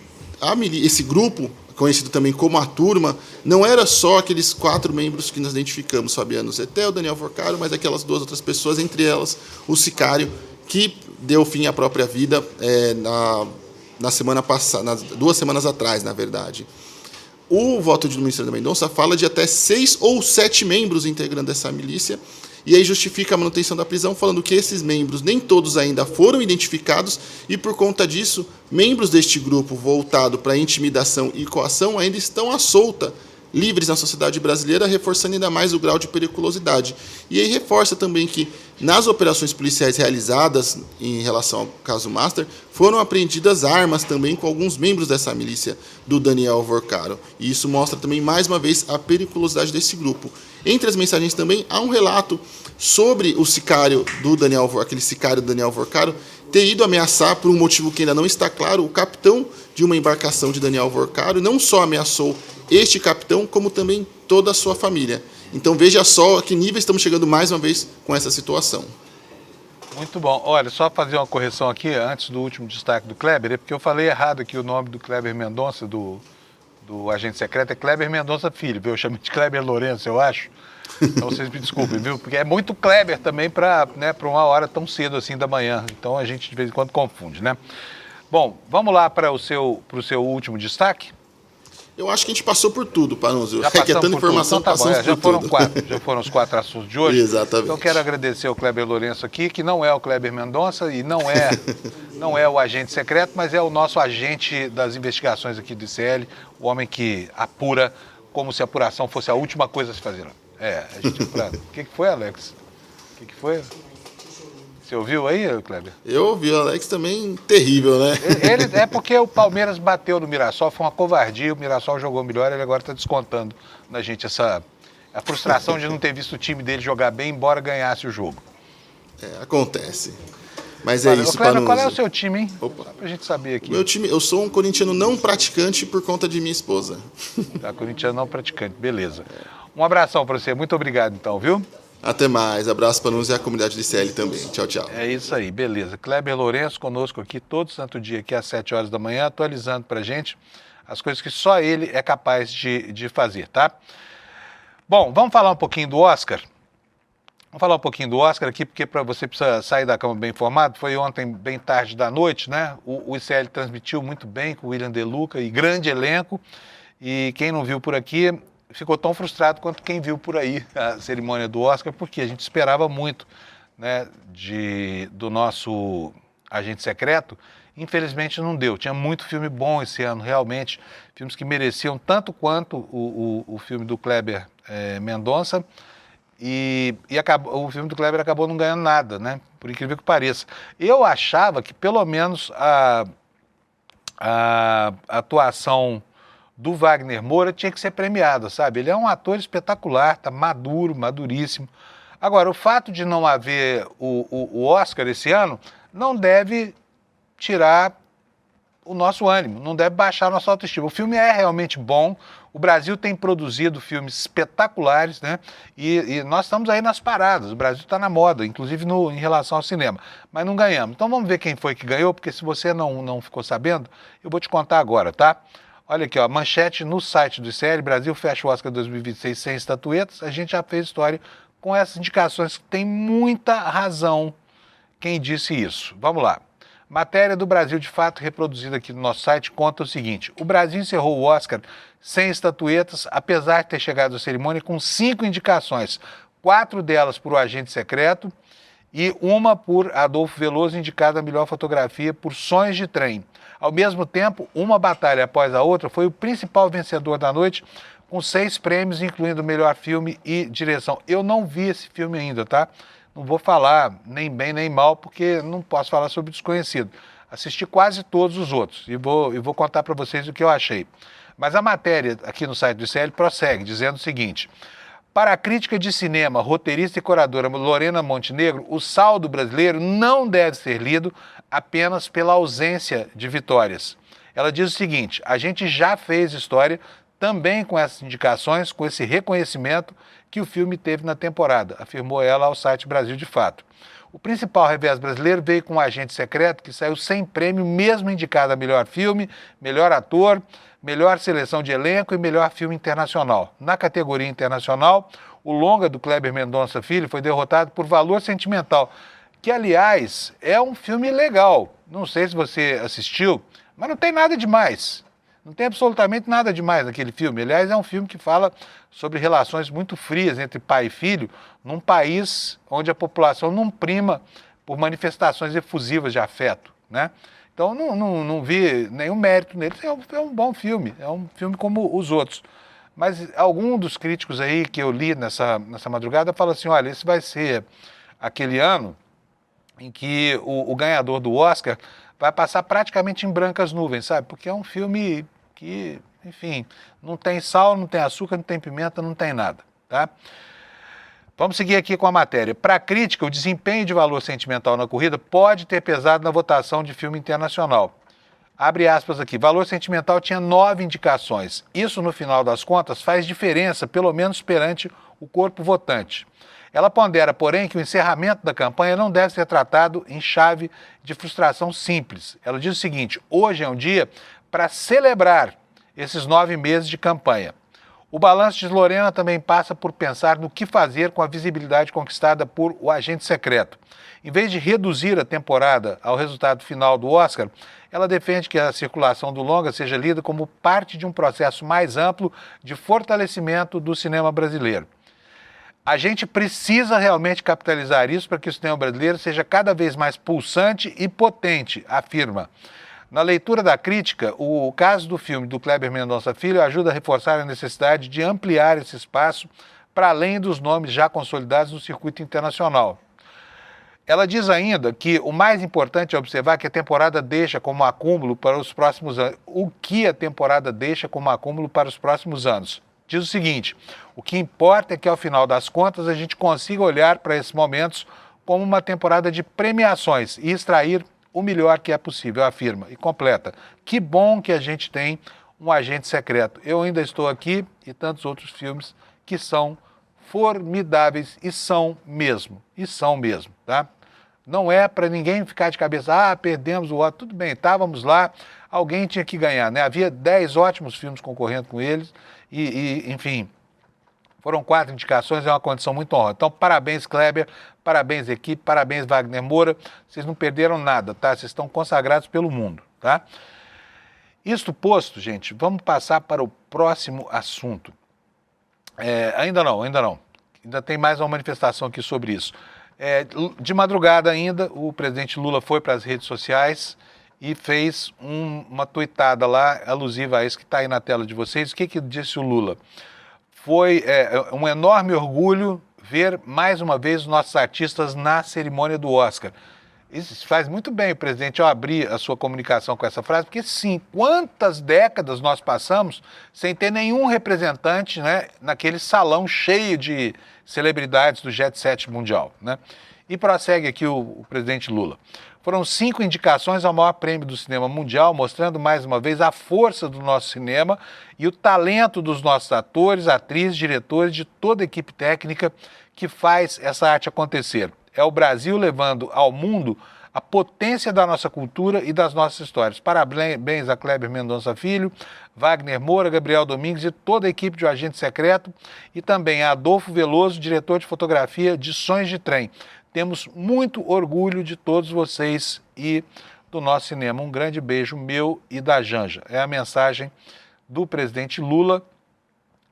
Speaker 3: esse grupo, conhecido também como a Turma, não era só aqueles 4 membros que nós identificamos, Fabiano Zettel, Daniel Vorcaro, mas aquelas 2 outras pessoas, entre elas o sicário, que deu fim à própria vida na semana passada, 2 semanas atrás, na verdade. O voto do Ministério da Mendonça fala de até 6 ou 7 membros integrando essa milícia, e aí justifica a manutenção da prisão, falando que esses membros nem todos ainda foram identificados, e por conta disso, membros deste grupo voltado para intimidação e coação ainda estão à solta, livres na sociedade brasileira, reforçando ainda mais o grau de periculosidade. E aí reforça também que, nas operações policiais realizadas em relação ao caso Master, foram apreendidas armas também com alguns membros dessa milícia do Daniel Vorcaro. E isso mostra também, mais uma vez, a periculosidade desse grupo. Entre as mensagens também, há um relato sobre o sicário do Daniel, aquele sicário do Daniel Vorcaro, ter ido ameaçar, por um motivo que ainda não está claro, o capitão de uma embarcação de Daniel Vorcaro, e não só ameaçou este capitão, como também toda a sua família. Então veja só a que nível estamos chegando mais uma vez com essa situação.
Speaker 1: Muito bom. Olha, só fazer uma correção aqui, antes do último destaque do Kleber, é porque eu falei errado aqui o nome do Kleber Mendonça, do agente secreto, é Kleber Mendonça Filho, viu? Eu chamei de Kleber Lourenço, eu acho. Então vocês me desculpem, viu? Porque é muito Kleber também para uma hora tão cedo assim da manhã. Então a gente de vez em quando confunde, né? Bom, vamos lá para o seu último destaque?
Speaker 3: Eu acho que a gente passou por tudo, Panunzio.
Speaker 1: Já passamos
Speaker 3: tanta informação,
Speaker 1: então, tá bom. Já foram
Speaker 3: tudo.
Speaker 1: 4, já foram os 4 assuntos de hoje.
Speaker 3: Exatamente.
Speaker 1: Então quero agradecer ao Kleber Lourenço aqui, que não é o Kleber Mendonça e não é o agente secreto, mas é o nosso agente das investigações aqui do ICL, o homem que apura como se a apuração fosse a última coisa a se fazer. A gente apura. O que foi, Alex? O que foi? Você ouviu aí, Kleber?
Speaker 3: Eu ouvi, o Alex também terrível, né?
Speaker 1: É porque o Palmeiras bateu no Mirassol, foi uma covardia, o Mirassol jogou melhor, ele agora está descontando na gente a frustração de não ter visto o time dele jogar bem, embora ganhasse o jogo.
Speaker 3: Acontece. Mas é isso,
Speaker 1: Kleber,
Speaker 3: Panunzio.
Speaker 1: qual é o seu time, hein?
Speaker 3: Opa.
Speaker 1: Só pra gente saber aqui.
Speaker 3: Meu time, eu sou um corintiano não praticante por conta de minha esposa.
Speaker 1: Tá, corintiano não praticante, beleza. Um abração para você, muito obrigado então, viu?
Speaker 3: Até mais, abraço para nós e a comunidade do ICL também. Tchau, tchau.
Speaker 1: É isso aí, beleza. Kleber Lourenço conosco aqui todo santo dia, aqui às 7 horas da manhã, atualizando pra gente as coisas que só ele é capaz de fazer, tá? Bom, vamos falar um pouquinho do Oscar? Vamos falar um pouquinho do Oscar aqui, porque você precisa sair da cama bem informado. Foi ontem, bem tarde da noite, né? O ICL transmitiu muito bem com o William De Luca e grande elenco. E quem não viu por aqui ficou tão frustrado quanto quem viu por aí a cerimônia do Oscar, porque a gente esperava muito, né, do nosso agente secreto. Infelizmente não deu. Tinha muito filme bom esse ano, realmente. Filmes que mereciam tanto quanto o filme do Kleber Mendonça. E o filme do Kleber acabou não ganhando nada, né? Por incrível que pareça. Eu achava que pelo menos a atuação do Wagner Moura tinha que ser premiada, sabe? Ele é um ator espetacular, tá maduro, maduríssimo. Agora, o fato de não haver o Oscar esse ano não deve tirar o nosso ânimo, não deve baixar a nossa autoestima. O filme é realmente bom, o Brasil tem produzido filmes espetaculares, né? E nós estamos aí nas paradas, o Brasil está na moda, inclusive em relação ao cinema, mas não ganhamos. Então vamos ver quem foi que ganhou, porque se você não ficou sabendo, eu vou te contar agora, tá? Olha aqui, ó, manchete no site do ICL, Brasil fecha o Oscar 2026 sem estatuetas. A gente já fez história com essas indicações, tem muita razão quem disse isso. Vamos lá. Matéria do Brasil de Fato, reproduzida aqui no nosso site, conta o seguinte: o Brasil encerrou o Oscar sem estatuetas, apesar de ter chegado à cerimônia com 5 indicações, 4 delas por O Agente Secreto e uma por Adolfo Veloso, indicada a melhor fotografia por Sonhos de Trem. Ao mesmo tempo, uma batalha após a outra, foi o principal vencedor da noite, com 6 prêmios, incluindo melhor filme e direção. Eu não vi esse filme ainda, tá? Não vou falar nem bem nem mal, porque não posso falar sobre Desconhecido. Assisti quase todos os outros e vou contar para vocês o que eu achei. Mas a matéria aqui no site do ICL prossegue, dizendo o seguinte: para a crítica de cinema, roteirista e curadora Lorena Montenegro, o saldo brasileiro não deve ser lido apenas pela ausência de vitórias. Ela diz o seguinte: a gente já fez história também com essas indicações, com esse reconhecimento que o filme teve na temporada, afirmou ela ao site Brasil de Fato. O principal revés brasileiro veio com Um Agente Secreto, que saiu sem prêmio, mesmo indicado a melhor filme, melhor ator, melhor seleção de elenco e melhor filme internacional. Na categoria internacional, o longa do Kleber Mendonça Filho foi derrotado por Valor Sentimental, que, aliás, é um filme legal. Não sei se você assistiu, mas não tem nada demais. Não tem absolutamente nada demais naquele filme. Aliás, é um filme que fala sobre relações muito frias entre pai e filho num país onde a população não prima por manifestações efusivas de afeto, né? Então, não vi nenhum mérito nele. É um bom filme, é um filme como os outros. Mas algum dos críticos aí que eu li nessa madrugada fala assim, olha, esse vai ser aquele ano em que o ganhador do Oscar vai passar praticamente em brancas nuvens, sabe? Porque é um filme que, enfim, não tem sal, não tem açúcar, não tem pimenta, não tem nada, tá? Vamos seguir aqui com a matéria. Para a crítica, o desempenho de Valor Sentimental na corrida pode ter pesado na votação de filme internacional. Abre aspas aqui. Valor Sentimental tinha 9 indicações. Isso, no final das contas, faz diferença, pelo menos perante o corpo votante. Ela pondera, porém, que o encerramento da campanha não deve ser tratado em chave de frustração simples. Ela diz o seguinte: hoje é um dia para celebrar esses 9 meses de campanha. O balanço de Lorena também passa por pensar no que fazer com a visibilidade conquistada por O Agente Secreto. Em vez de reduzir a temporada ao resultado final do Oscar, ela defende que a circulação do longa seja lida como parte de um processo mais amplo de fortalecimento do cinema brasileiro. A gente precisa realmente capitalizar isso para que o cinema brasileiro seja cada vez mais pulsante e potente, afirma. Na leitura da crítica, o caso do filme do Kleber Mendonça Filho ajuda a reforçar a necessidade de ampliar esse espaço para além dos nomes já consolidados no circuito internacional. Ela diz ainda que o mais importante é observar que a temporada deixa como acúmulo para os próximos anos. O que a temporada deixa como acúmulo para os próximos anos? Diz o seguinte: o que importa é que, ao final das contas, a gente consiga olhar para esses momentos como uma temporada de premiações e extrair o melhor que é possível, afirma. E completa: que bom que a gente tem Um Agente Secreto. Eu ainda estou aqui e tantos outros filmes que são formidáveis e são mesmo, tá? Não é para ninguém ficar de cabeça, perdemos o Oscar. Tudo bem, estávamos lá, alguém tinha que ganhar, né? Havia 10 ótimos filmes concorrendo com eles enfim, foram 4 indicações, é uma condição muito honrosa. Então, parabéns, Kleber, parabéns, equipe, parabéns, Wagner Moura. Vocês não perderam nada, tá? Vocês estão consagrados pelo mundo, tá? Isto posto, gente, vamos passar para o próximo assunto. Ainda não. Ainda tem mais uma manifestação aqui sobre isso. De madrugada ainda, o presidente Lula foi para as redes sociais e fez uma tuitada lá, alusiva a isso que está aí na tela de vocês. O que disse o Lula? Foi um enorme orgulho ver mais uma vez os nossos artistas na cerimônia do Oscar. Isso faz muito bem o presidente ao abrir a sua comunicação com essa frase, porque sim, quantas décadas nós passamos sem ter nenhum representante, né, naquele salão cheio de celebridades do Jet Set mundial, né? E prossegue aqui o presidente Lula. Foram 5 indicações ao maior prêmio do cinema mundial, mostrando mais uma vez a força do nosso cinema e o talento dos nossos atores, atrizes, diretores, de toda a equipe técnica que faz essa arte acontecer. É o Brasil levando ao mundo a potência da nossa cultura e das nossas histórias. Parabéns a Kleber Mendonça Filho, Wagner Moura, Gabriel Domingues e toda a equipe de O Agente Secreto e também a Adolfo Veloso, diretor de fotografia de Sonhos de Trem. Temos muito orgulho de todos vocês e do nosso cinema. Um grande beijo meu e da Janja. É a mensagem do presidente Lula,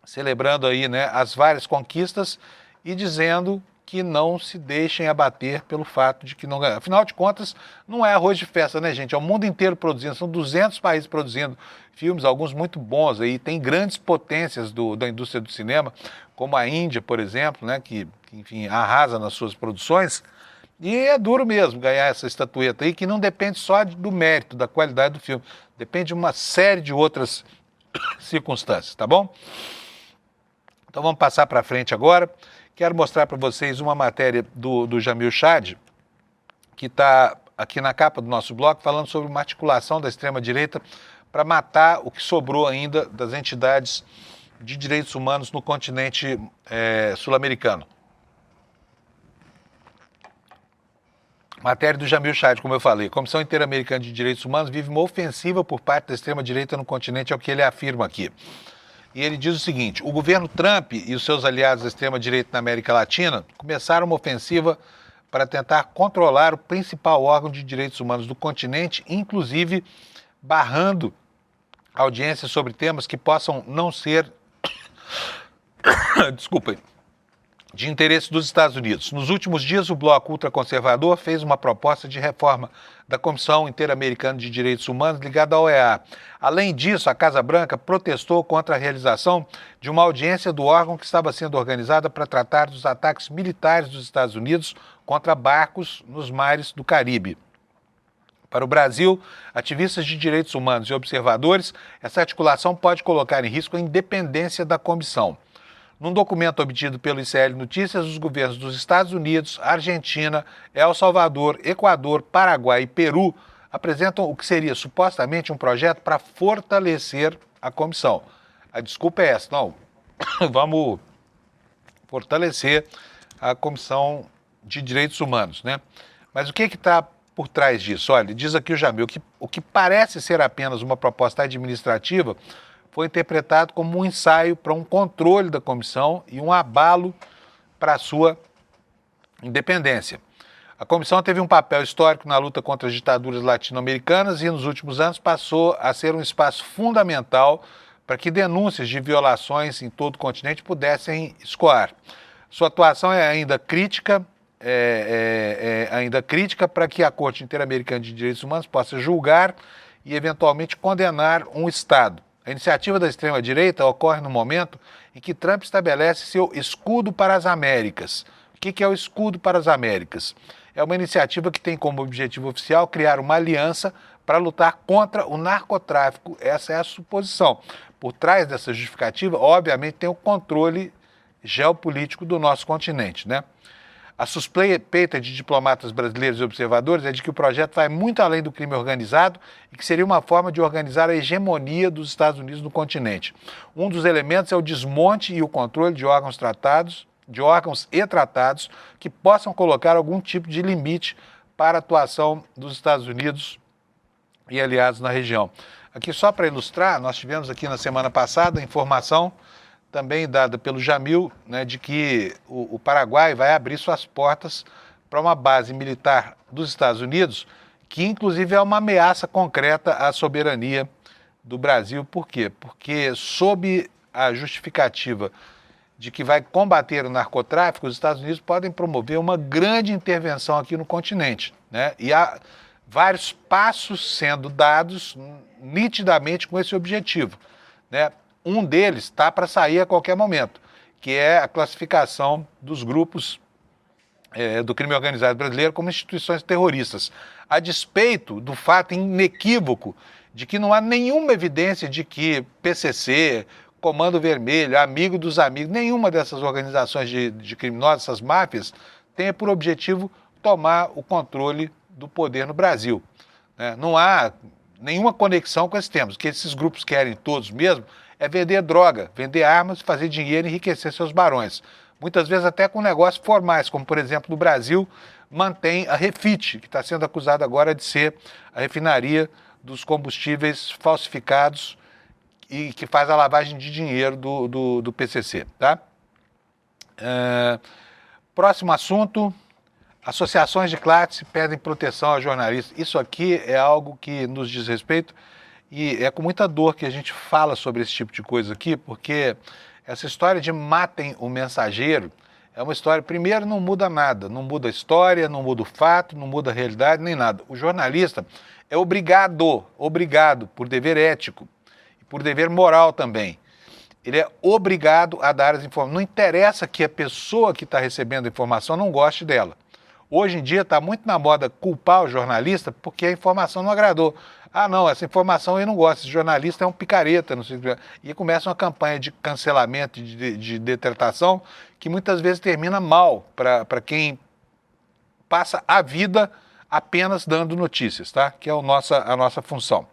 Speaker 1: celebrando aí, né, as várias conquistas e dizendo que não se deixem abater pelo fato de que não ganham. Afinal de contas, não é arroz de festa, né, gente? É o mundo inteiro produzindo, são 200 países produzindo filmes, alguns muito bons aí, tem grandes potências da indústria do cinema, como a Índia, por exemplo, né, que enfim, arrasa nas suas produções, e é duro mesmo ganhar essa estatueta aí, que não depende só do mérito, da qualidade do filme, depende de uma série de outras circunstâncias, tá bom? Então vamos passar para frente agora. Quero mostrar para vocês uma matéria do Jamil Chad, que está aqui na capa do nosso blog, falando sobre uma articulação da extrema-direita para matar o que sobrou ainda das entidades de direitos humanos no continente sul-americano. Matéria do Jamil Chad, como eu falei. A Comissão Interamericana de Direitos Humanos vive uma ofensiva por parte da extrema-direita no continente, é o que ele afirma aqui. E ele diz o seguinte: o governo Trump e os seus aliados da extrema-direita na América Latina começaram uma ofensiva para tentar controlar o principal órgão de direitos humanos do continente, inclusive barrando audiências sobre temas que possam não ser desculpem, de interesse dos Estados Unidos. Nos últimos dias, o bloco ultraconservador fez uma proposta de reforma da Comissão Interamericana de Direitos Humanos ligada à OEA. Além disso, a Casa Branca protestou contra a realização de uma audiência do órgão que estava sendo organizada para tratar dos ataques militares dos Estados Unidos contra barcos nos mares do Caribe. Para o Brasil, ativistas de direitos humanos e observadores, essa articulação pode colocar em risco a independência da comissão. Num documento obtido pelo ICL Notícias, os governos dos Estados Unidos, Argentina, El Salvador, Equador, Paraguai e Peru apresentam o que seria supostamente um projeto para fortalecer a comissão. A desculpa é essa, não, vamos fortalecer a Comissão de Direitos Humanos, né? Mas o que está por trás disso? Olha, diz aqui o Jamil, o que parece ser apenas uma proposta administrativa foi interpretado como um ensaio para um controle da comissão e um abalo para a sua independência. A comissão teve um papel histórico na luta contra as ditaduras latino-americanas e, nos últimos anos, passou a ser um espaço fundamental para que denúncias de violações em todo o continente pudessem escoar. Sua atuação é ainda crítica, para que a Corte Interamericana de Direitos Humanos possa julgar e, eventualmente, condenar um Estado. A iniciativa da extrema-direita ocorre no momento em que Trump estabelece seu escudo para as Américas. O que é o escudo para as Américas? É uma iniciativa que tem como objetivo oficial criar uma aliança para lutar contra o narcotráfico. Essa é a suposição. Por trás dessa justificativa, obviamente, tem o controle geopolítico do nosso continente, né? A suspeita de diplomatas brasileiros e observadores é de que o projeto vai muito além do crime organizado e que seria uma forma de organizar a hegemonia dos Estados Unidos no continente. Um dos elementos é o desmonte e o controle de órgãos e tratados que possam colocar algum tipo de limite para a atuação dos Estados Unidos e aliados na região. Aqui, só para ilustrar, nós tivemos aqui na semana passada a informação também dada pelo Jamil, né, de que o Paraguai vai abrir suas portas para uma base militar dos Estados Unidos, que inclusive é uma ameaça concreta à soberania do Brasil. Por quê? Porque, sob a justificativa de que vai combater o narcotráfico, os Estados Unidos podem promover uma grande intervenção aqui no continente, né? E há vários passos sendo dados nitidamente com esse objetivo, né? Um deles está para sair a qualquer momento, que é a classificação dos grupos do crime organizado brasileiro como instituições terroristas, a despeito do fato inequívoco de que não há nenhuma evidência de que PCC, Comando Vermelho, Amigo dos Amigos, nenhuma dessas organizações de criminosos, essas máfias, tenha por objetivo tomar o controle do poder no Brasil, né? Não há nenhuma conexão com esses temas. O que esses grupos querem todos mesmo é vender droga, vender armas, fazer dinheiro e enriquecer seus barões. Muitas vezes até com negócios formais, como por exemplo no Brasil, mantém a Refit, que está sendo acusada agora de ser a refinaria dos combustíveis falsificados e que faz a lavagem de dinheiro do PCC. Tá? Próximo assunto, associações de classe pedem proteção a jornalistas. Isso aqui é algo que nos diz respeito. E é com muita dor que a gente fala sobre esse tipo de coisa aqui, porque essa história de matem o mensageiro é uma história, primeiro, não muda nada, não muda a história, não muda o fato, não muda a realidade, nem nada. O jornalista é obrigado por dever ético e por dever moral também. Ele é obrigado a dar as informações. Não interessa que a pessoa que está recebendo a informação não goste dela. Hoje em dia está muito na moda culpar o jornalista porque a informação não agradou. Ah, não, essa informação eu não gosto, esse jornalista é um picareta, não sei o que. E começa uma campanha de cancelamento, de detratação, que muitas vezes termina mal para quem passa a vida apenas dando notícias, tá? Que é a nossa função.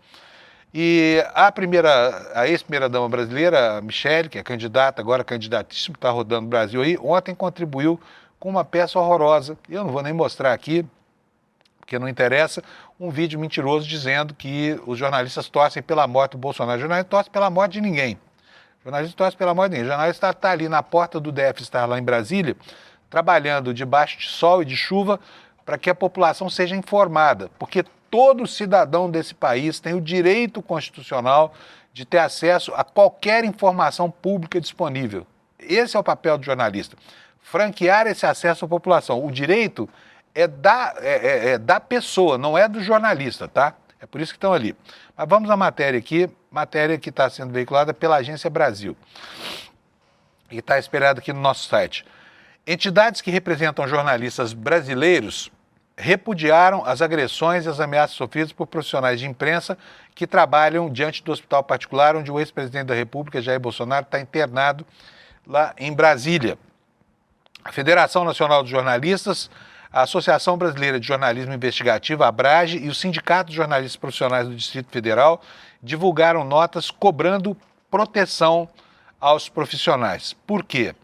Speaker 1: E a ex-primeira-dama brasileira, Michele, que é candidata, agora candidatíssima, está rodando o Brasil aí, ontem contribuiu com uma peça horrorosa, eu não vou nem mostrar aqui, porque não interessa, um vídeo mentiroso dizendo que os jornalistas torcem pela morte do Bolsonaro. O jornalista torce pela morte de ninguém. O jornalista torce pela morte de ninguém. O jornalista está ali na porta do DF, está lá em Brasília, trabalhando debaixo de sol e de chuva para que a população seja informada, porque todo cidadão desse país tem o direito constitucional de ter acesso a qualquer informação pública disponível. Esse é o papel do jornalista, franquear esse acesso à população. O direito é da pessoa, não é do jornalista, tá? É por isso que estão ali. Mas vamos à matéria aqui, matéria que está sendo veiculada pela Agência Brasil. E está esperada aqui no nosso site. Entidades que representam jornalistas brasileiros repudiaram as agressões e as ameaças sofridas por profissionais de imprensa que trabalham diante do hospital particular onde o ex-presidente da República, Jair Bolsonaro, está internado lá em Brasília. A Federação Nacional dos Jornalistas, a Associação Brasileira de Jornalismo Investigativo, a ABRAGE, e o Sindicato de Jornalistas Profissionais do Distrito Federal divulgaram notas cobrando proteção aos profissionais. Por quê?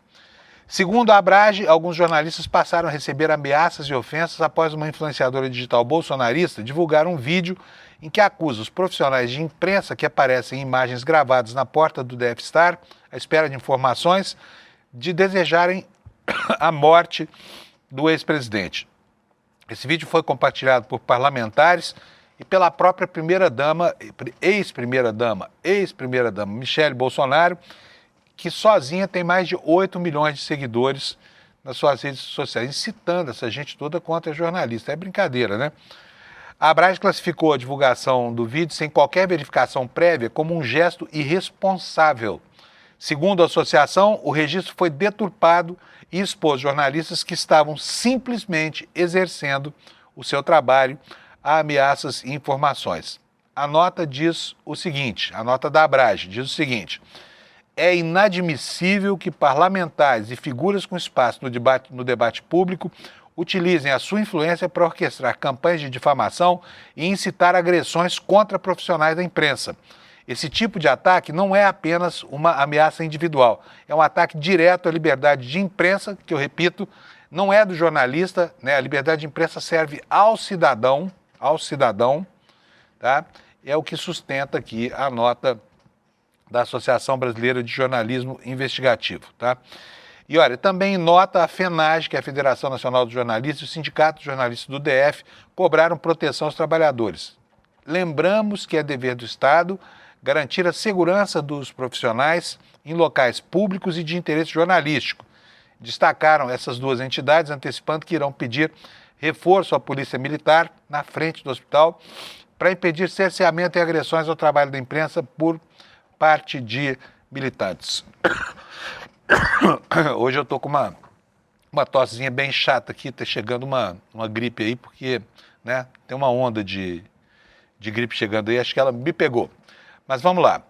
Speaker 1: Segundo a ABRAGE, alguns jornalistas passaram a receber ameaças e ofensas após uma influenciadora digital bolsonarista divulgar um vídeo em que acusa os profissionais de imprensa que aparecem em imagens gravadas na porta do DF-Star, à espera de informações, de desejarem a morte do ex-presidente. Esse vídeo foi compartilhado por parlamentares e pela própria ex-primeira-dama, Michele Bolsonaro, que sozinha tem mais de 8 milhões de seguidores nas suas redes sociais, incitando essa gente toda contra jornalista. É brincadeira, né? A ABRAGE classificou a divulgação do vídeo sem qualquer verificação prévia como um gesto irresponsável. Segundo a associação, o registro foi deturpado e expôs jornalistas que estavam simplesmente exercendo o seu trabalho a ameaças e informações. A nota diz o seguinte, a nota da ABRAGE diz o seguinte: é inadmissível que parlamentares e figuras com espaço no debate público utilizem a sua influência para orquestrar campanhas de difamação e incitar agressões contra profissionais da imprensa. Esse tipo de ataque não é apenas uma ameaça individual, é um ataque direto à liberdade de imprensa, que eu repito, não é do jornalista, né? A liberdade de imprensa serve ao cidadão, tá? É o que sustenta aqui a nota da Associação Brasileira de Jornalismo Investigativo, tá? E olha, também nota a FENAGE, que é a Federação Nacional dos Jornalistas, e o Sindicato de Jornalistas do DF cobraram proteção aos trabalhadores. Lembramos que é dever do Estado garantir a segurança dos profissionais em locais públicos e de interesse jornalístico. Destacaram essas duas entidades, antecipando que irão pedir reforço à Polícia Militar na frente do hospital para impedir cerceamento e agressões ao trabalho da imprensa por parte de militantes. Hoje eu estou com uma tossezinha bem chata aqui, está chegando uma gripe aí, porque, né, tem uma onda de gripe chegando aí, acho que ela me pegou. Mas vamos lá.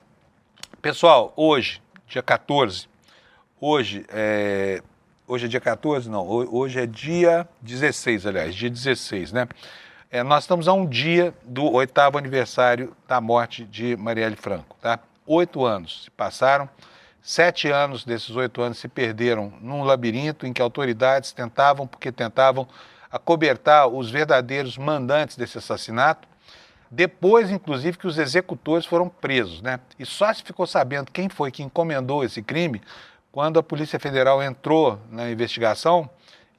Speaker 1: Pessoal, hoje, dia 14, hoje é dia 14? Não, hoje é dia 16, aliás, dia 16, né? Nós estamos a um dia do 8º aniversário da morte de Marielle Franco, tá? 8 anos se passaram, 7 anos desses 8 anos se perderam num labirinto em que autoridades tentavam acobertar os verdadeiros mandantes desse assassinato, depois, inclusive, que os executores foram presos, né? E só se ficou sabendo quem foi que encomendou esse crime quando a Polícia Federal entrou na investigação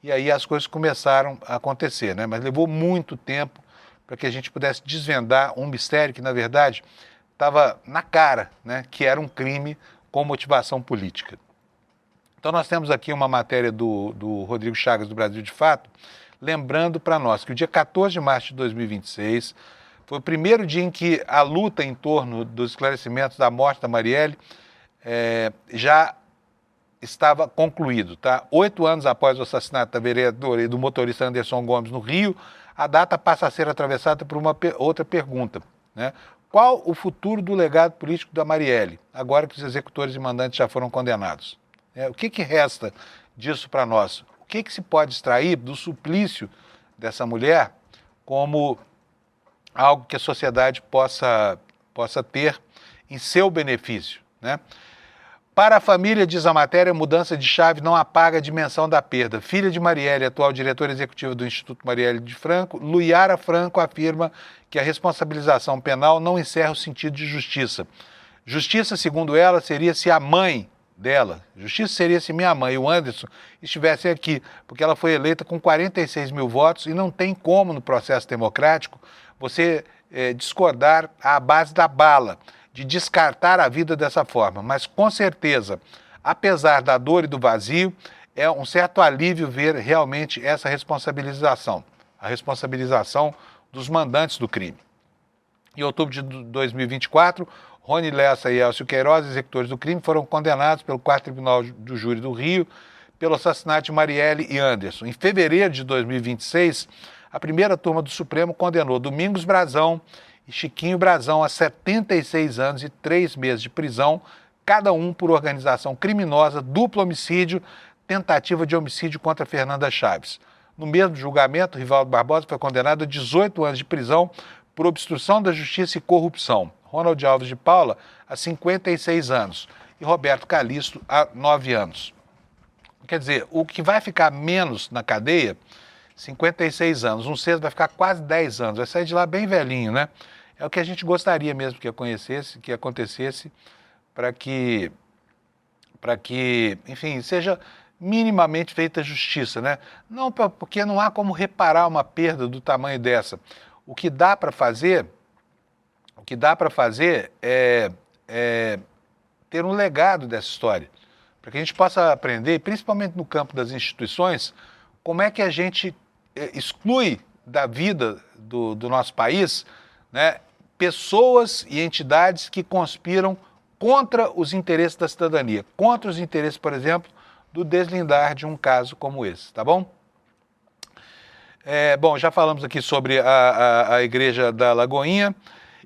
Speaker 1: e aí as coisas começaram a acontecer, né? Mas levou muito tempo para que a gente pudesse desvendar um mistério que, na verdade, estava na cara, né? Que era um crime com motivação política. Então nós temos aqui uma matéria do Rodrigo Chagas, do Brasil de Fato, lembrando para nós que o dia 14 de março de 2026 foi o primeiro dia em que a luta em torno dos esclarecimentos da morte da Marielle já estava concluído, tá? 8 anos após o assassinato da vereadora e do motorista Anderson Gomes no Rio, a data passa a ser atravessada por uma outra pergunta, né? Qual o futuro do legado político da Marielle, agora que os executores e mandantes já foram condenados? O que resta disso para nós? O que se pode extrair do suplício dessa mulher como algo que a sociedade possa ter em seu benefício, né? Para a família, diz a matéria, mudança de chave não apaga a dimensão da perda. Filha de Marielle, atual diretora executiva do Instituto Marielle de Franco, Luiara Franco afirma que a responsabilização penal não encerra o sentido de justiça. Justiça, segundo ela, seria se a mãe dela, justiça seria se minha mãe e o Anderson estivessem aqui, porque ela foi eleita com 46 mil votos e não tem como, no processo democrático, você discordar à base da bala, de descartar a vida dessa forma. Mas, com certeza, apesar da dor e do vazio, é um certo alívio ver realmente essa responsabilização, a responsabilização dos mandantes do crime. Em outubro de 2024, Rony Lessa e Elcio Queiroz, executores do crime, foram condenados pelo 4º Tribunal do Júri do Rio pelo assassinato de Marielle e Anderson. Em fevereiro de 2026, a primeira turma do Supremo condenou Domingos Brazão e Chiquinho Brazão a 76 anos e 3 meses de prisão, cada um por organização criminosa, duplo homicídio, tentativa de homicídio contra Fernanda Chaves. No mesmo julgamento, Rivaldo Barbosa foi condenado a 18 anos de prisão por obstrução da justiça e corrupção. Ronald Alves de Paula a 56 anos e Roberto Calixto a 9 anos. Quer dizer, o que vai ficar menos na cadeia, 56 anos, um sexto vai ficar quase 10 anos, vai sair de lá bem velhinho, né? É o que a gente gostaria mesmo que acontecesse para que, enfim, seja minimamente feita justiça, né? Não, porque não há como reparar uma perda do tamanho dessa. O que dá para fazer é ter um legado dessa história, para que a gente possa aprender, principalmente no campo das instituições, como é que a gente exclui da vida do nosso país, né, pessoas e entidades que conspiram contra os interesses da cidadania, contra os interesses, por exemplo, do deslindar de um caso como esse, tá bom? Bom, já falamos aqui sobre a Igreja da Lagoinha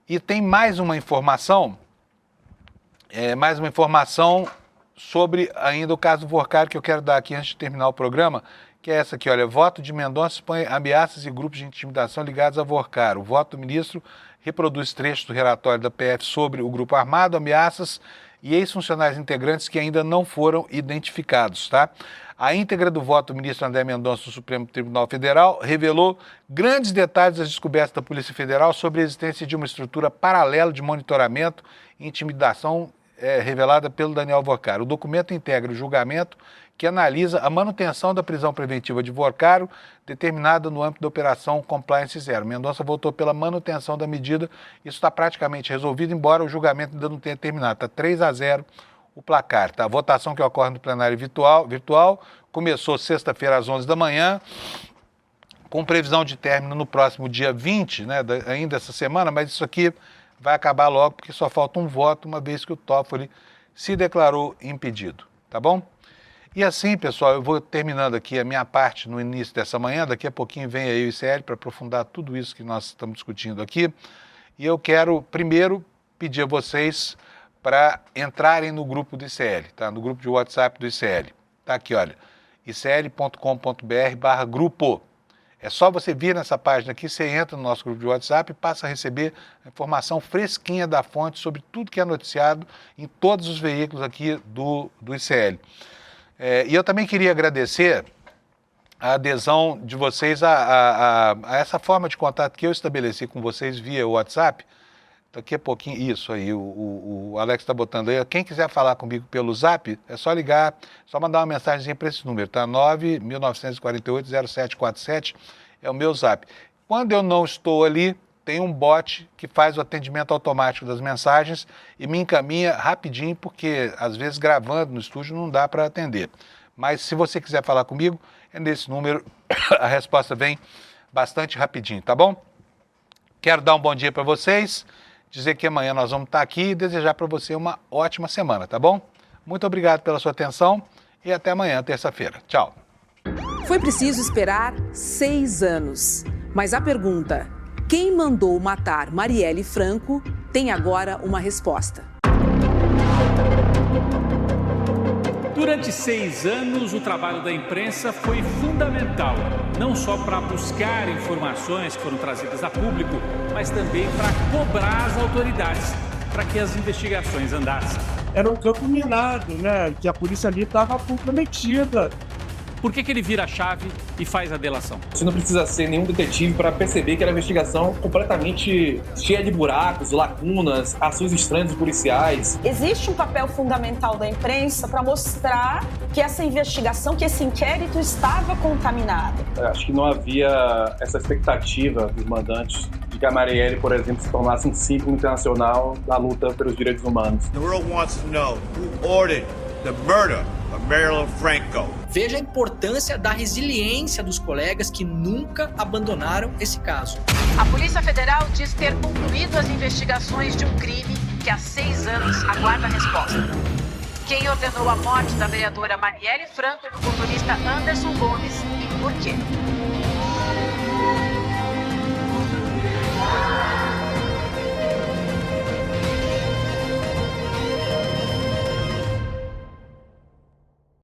Speaker 1: e tem mais uma informação sobre ainda o caso Vorcari que eu quero dar aqui antes de terminar o programa, que é essa aqui, olha, voto de Mendonça expõe ameaças e grupos de intimidação ligados a Vorcari. O voto do ministro reproduz trechos do relatório da PF sobre o grupo armado, ameaças e ex-funcionários integrantes que ainda não foram identificados, tá? A íntegra do voto do ministro André Mendonça do Supremo Tribunal Federal revelou grandes detalhes das descobertas da Polícia Federal sobre a existência de uma estrutura paralela de monitoramento e intimidação revelada pelo Daniel Vorcari. O documento integra o julgamento que analisa a manutenção da prisão preventiva de Vorcari, determinada no âmbito da Operação Compliance Zero. Mendonça votou pela manutenção da medida, isso está praticamente resolvido, embora o julgamento ainda não tenha terminado. Está 3-0 o placar. Tá? A votação que ocorre no plenário virtual começou sexta-feira às 11 da manhã, com previsão de término no próximo dia 20, né, ainda essa semana, mas isso aqui vai acabar logo, porque só falta um voto, uma vez que o Toffoli se declarou impedido, tá bom? E assim, pessoal, eu vou terminando aqui a minha parte no início dessa manhã, daqui a pouquinho vem aí o ICL para aprofundar tudo isso que nós estamos discutindo aqui, e eu quero primeiro pedir a vocês para entrarem no grupo do ICL, tá? No grupo de WhatsApp do ICL, tá aqui, olha, icl.com.br/grupo. É só você vir nessa página aqui, você entra no nosso grupo de WhatsApp e passa a receber a informação fresquinha da fonte sobre tudo que é noticiado em todos os veículos aqui do ICL. E eu também queria agradecer a adesão de vocês a essa forma de contato que eu estabeleci com vocês via WhatsApp. Daqui a pouquinho, isso aí, o Alex está botando aí. Quem quiser falar comigo pelo Zap, é só ligar, só mandar uma mensagem para esse número, tá? 9.948-0747 é o meu Zap. Quando eu não estou ali, tem um bot que faz o atendimento automático das mensagens e me encaminha rapidinho, porque às vezes gravando no estúdio não dá para atender. Mas se você quiser falar comigo, é nesse número, a resposta vem bastante rapidinho, tá bom? Quero dar um bom dia para vocês, dizer que amanhã nós vamos estar aqui e desejar para você uma ótima semana, tá bom? Muito obrigado pela sua atenção e até amanhã, terça-feira. Tchau.
Speaker 4: Foi preciso esperar 6 anos. Mas a pergunta, quem mandou matar Marielle Franco, tem agora uma resposta.
Speaker 5: Durante 6 anos, o trabalho da imprensa foi fundamental, não só para buscar informações que foram trazidas a público, mas também para cobrar as autoridades, para que as investigações andassem.
Speaker 6: era um campo minado, né? Que a polícia ali estava comprometida.
Speaker 5: Por que ele vira a chave e faz a delação?
Speaker 7: Você não precisa ser nenhum detetive para perceber que era uma investigação completamente cheia de buracos, lacunas, ações estranhas dos policiais.
Speaker 8: Existe um papel fundamental da imprensa para mostrar que essa investigação, que esse inquérito estava contaminado.
Speaker 7: Acho que não havia essa expectativa dos mandantes de que a Marielle, por exemplo, se tornasse um símbolo internacional da luta pelos direitos humanos.
Speaker 9: The world wants to know who ordered the murder of Marielle Franco.
Speaker 10: Veja a importância da resiliência dos colegas que nunca abandonaram esse caso.
Speaker 11: A Polícia Federal diz ter concluído as investigações de um crime que há 6 anos aguarda a resposta. Quem ordenou a morte da vereadora Marielle Franco e do motorista Anderson Gomes e por quê?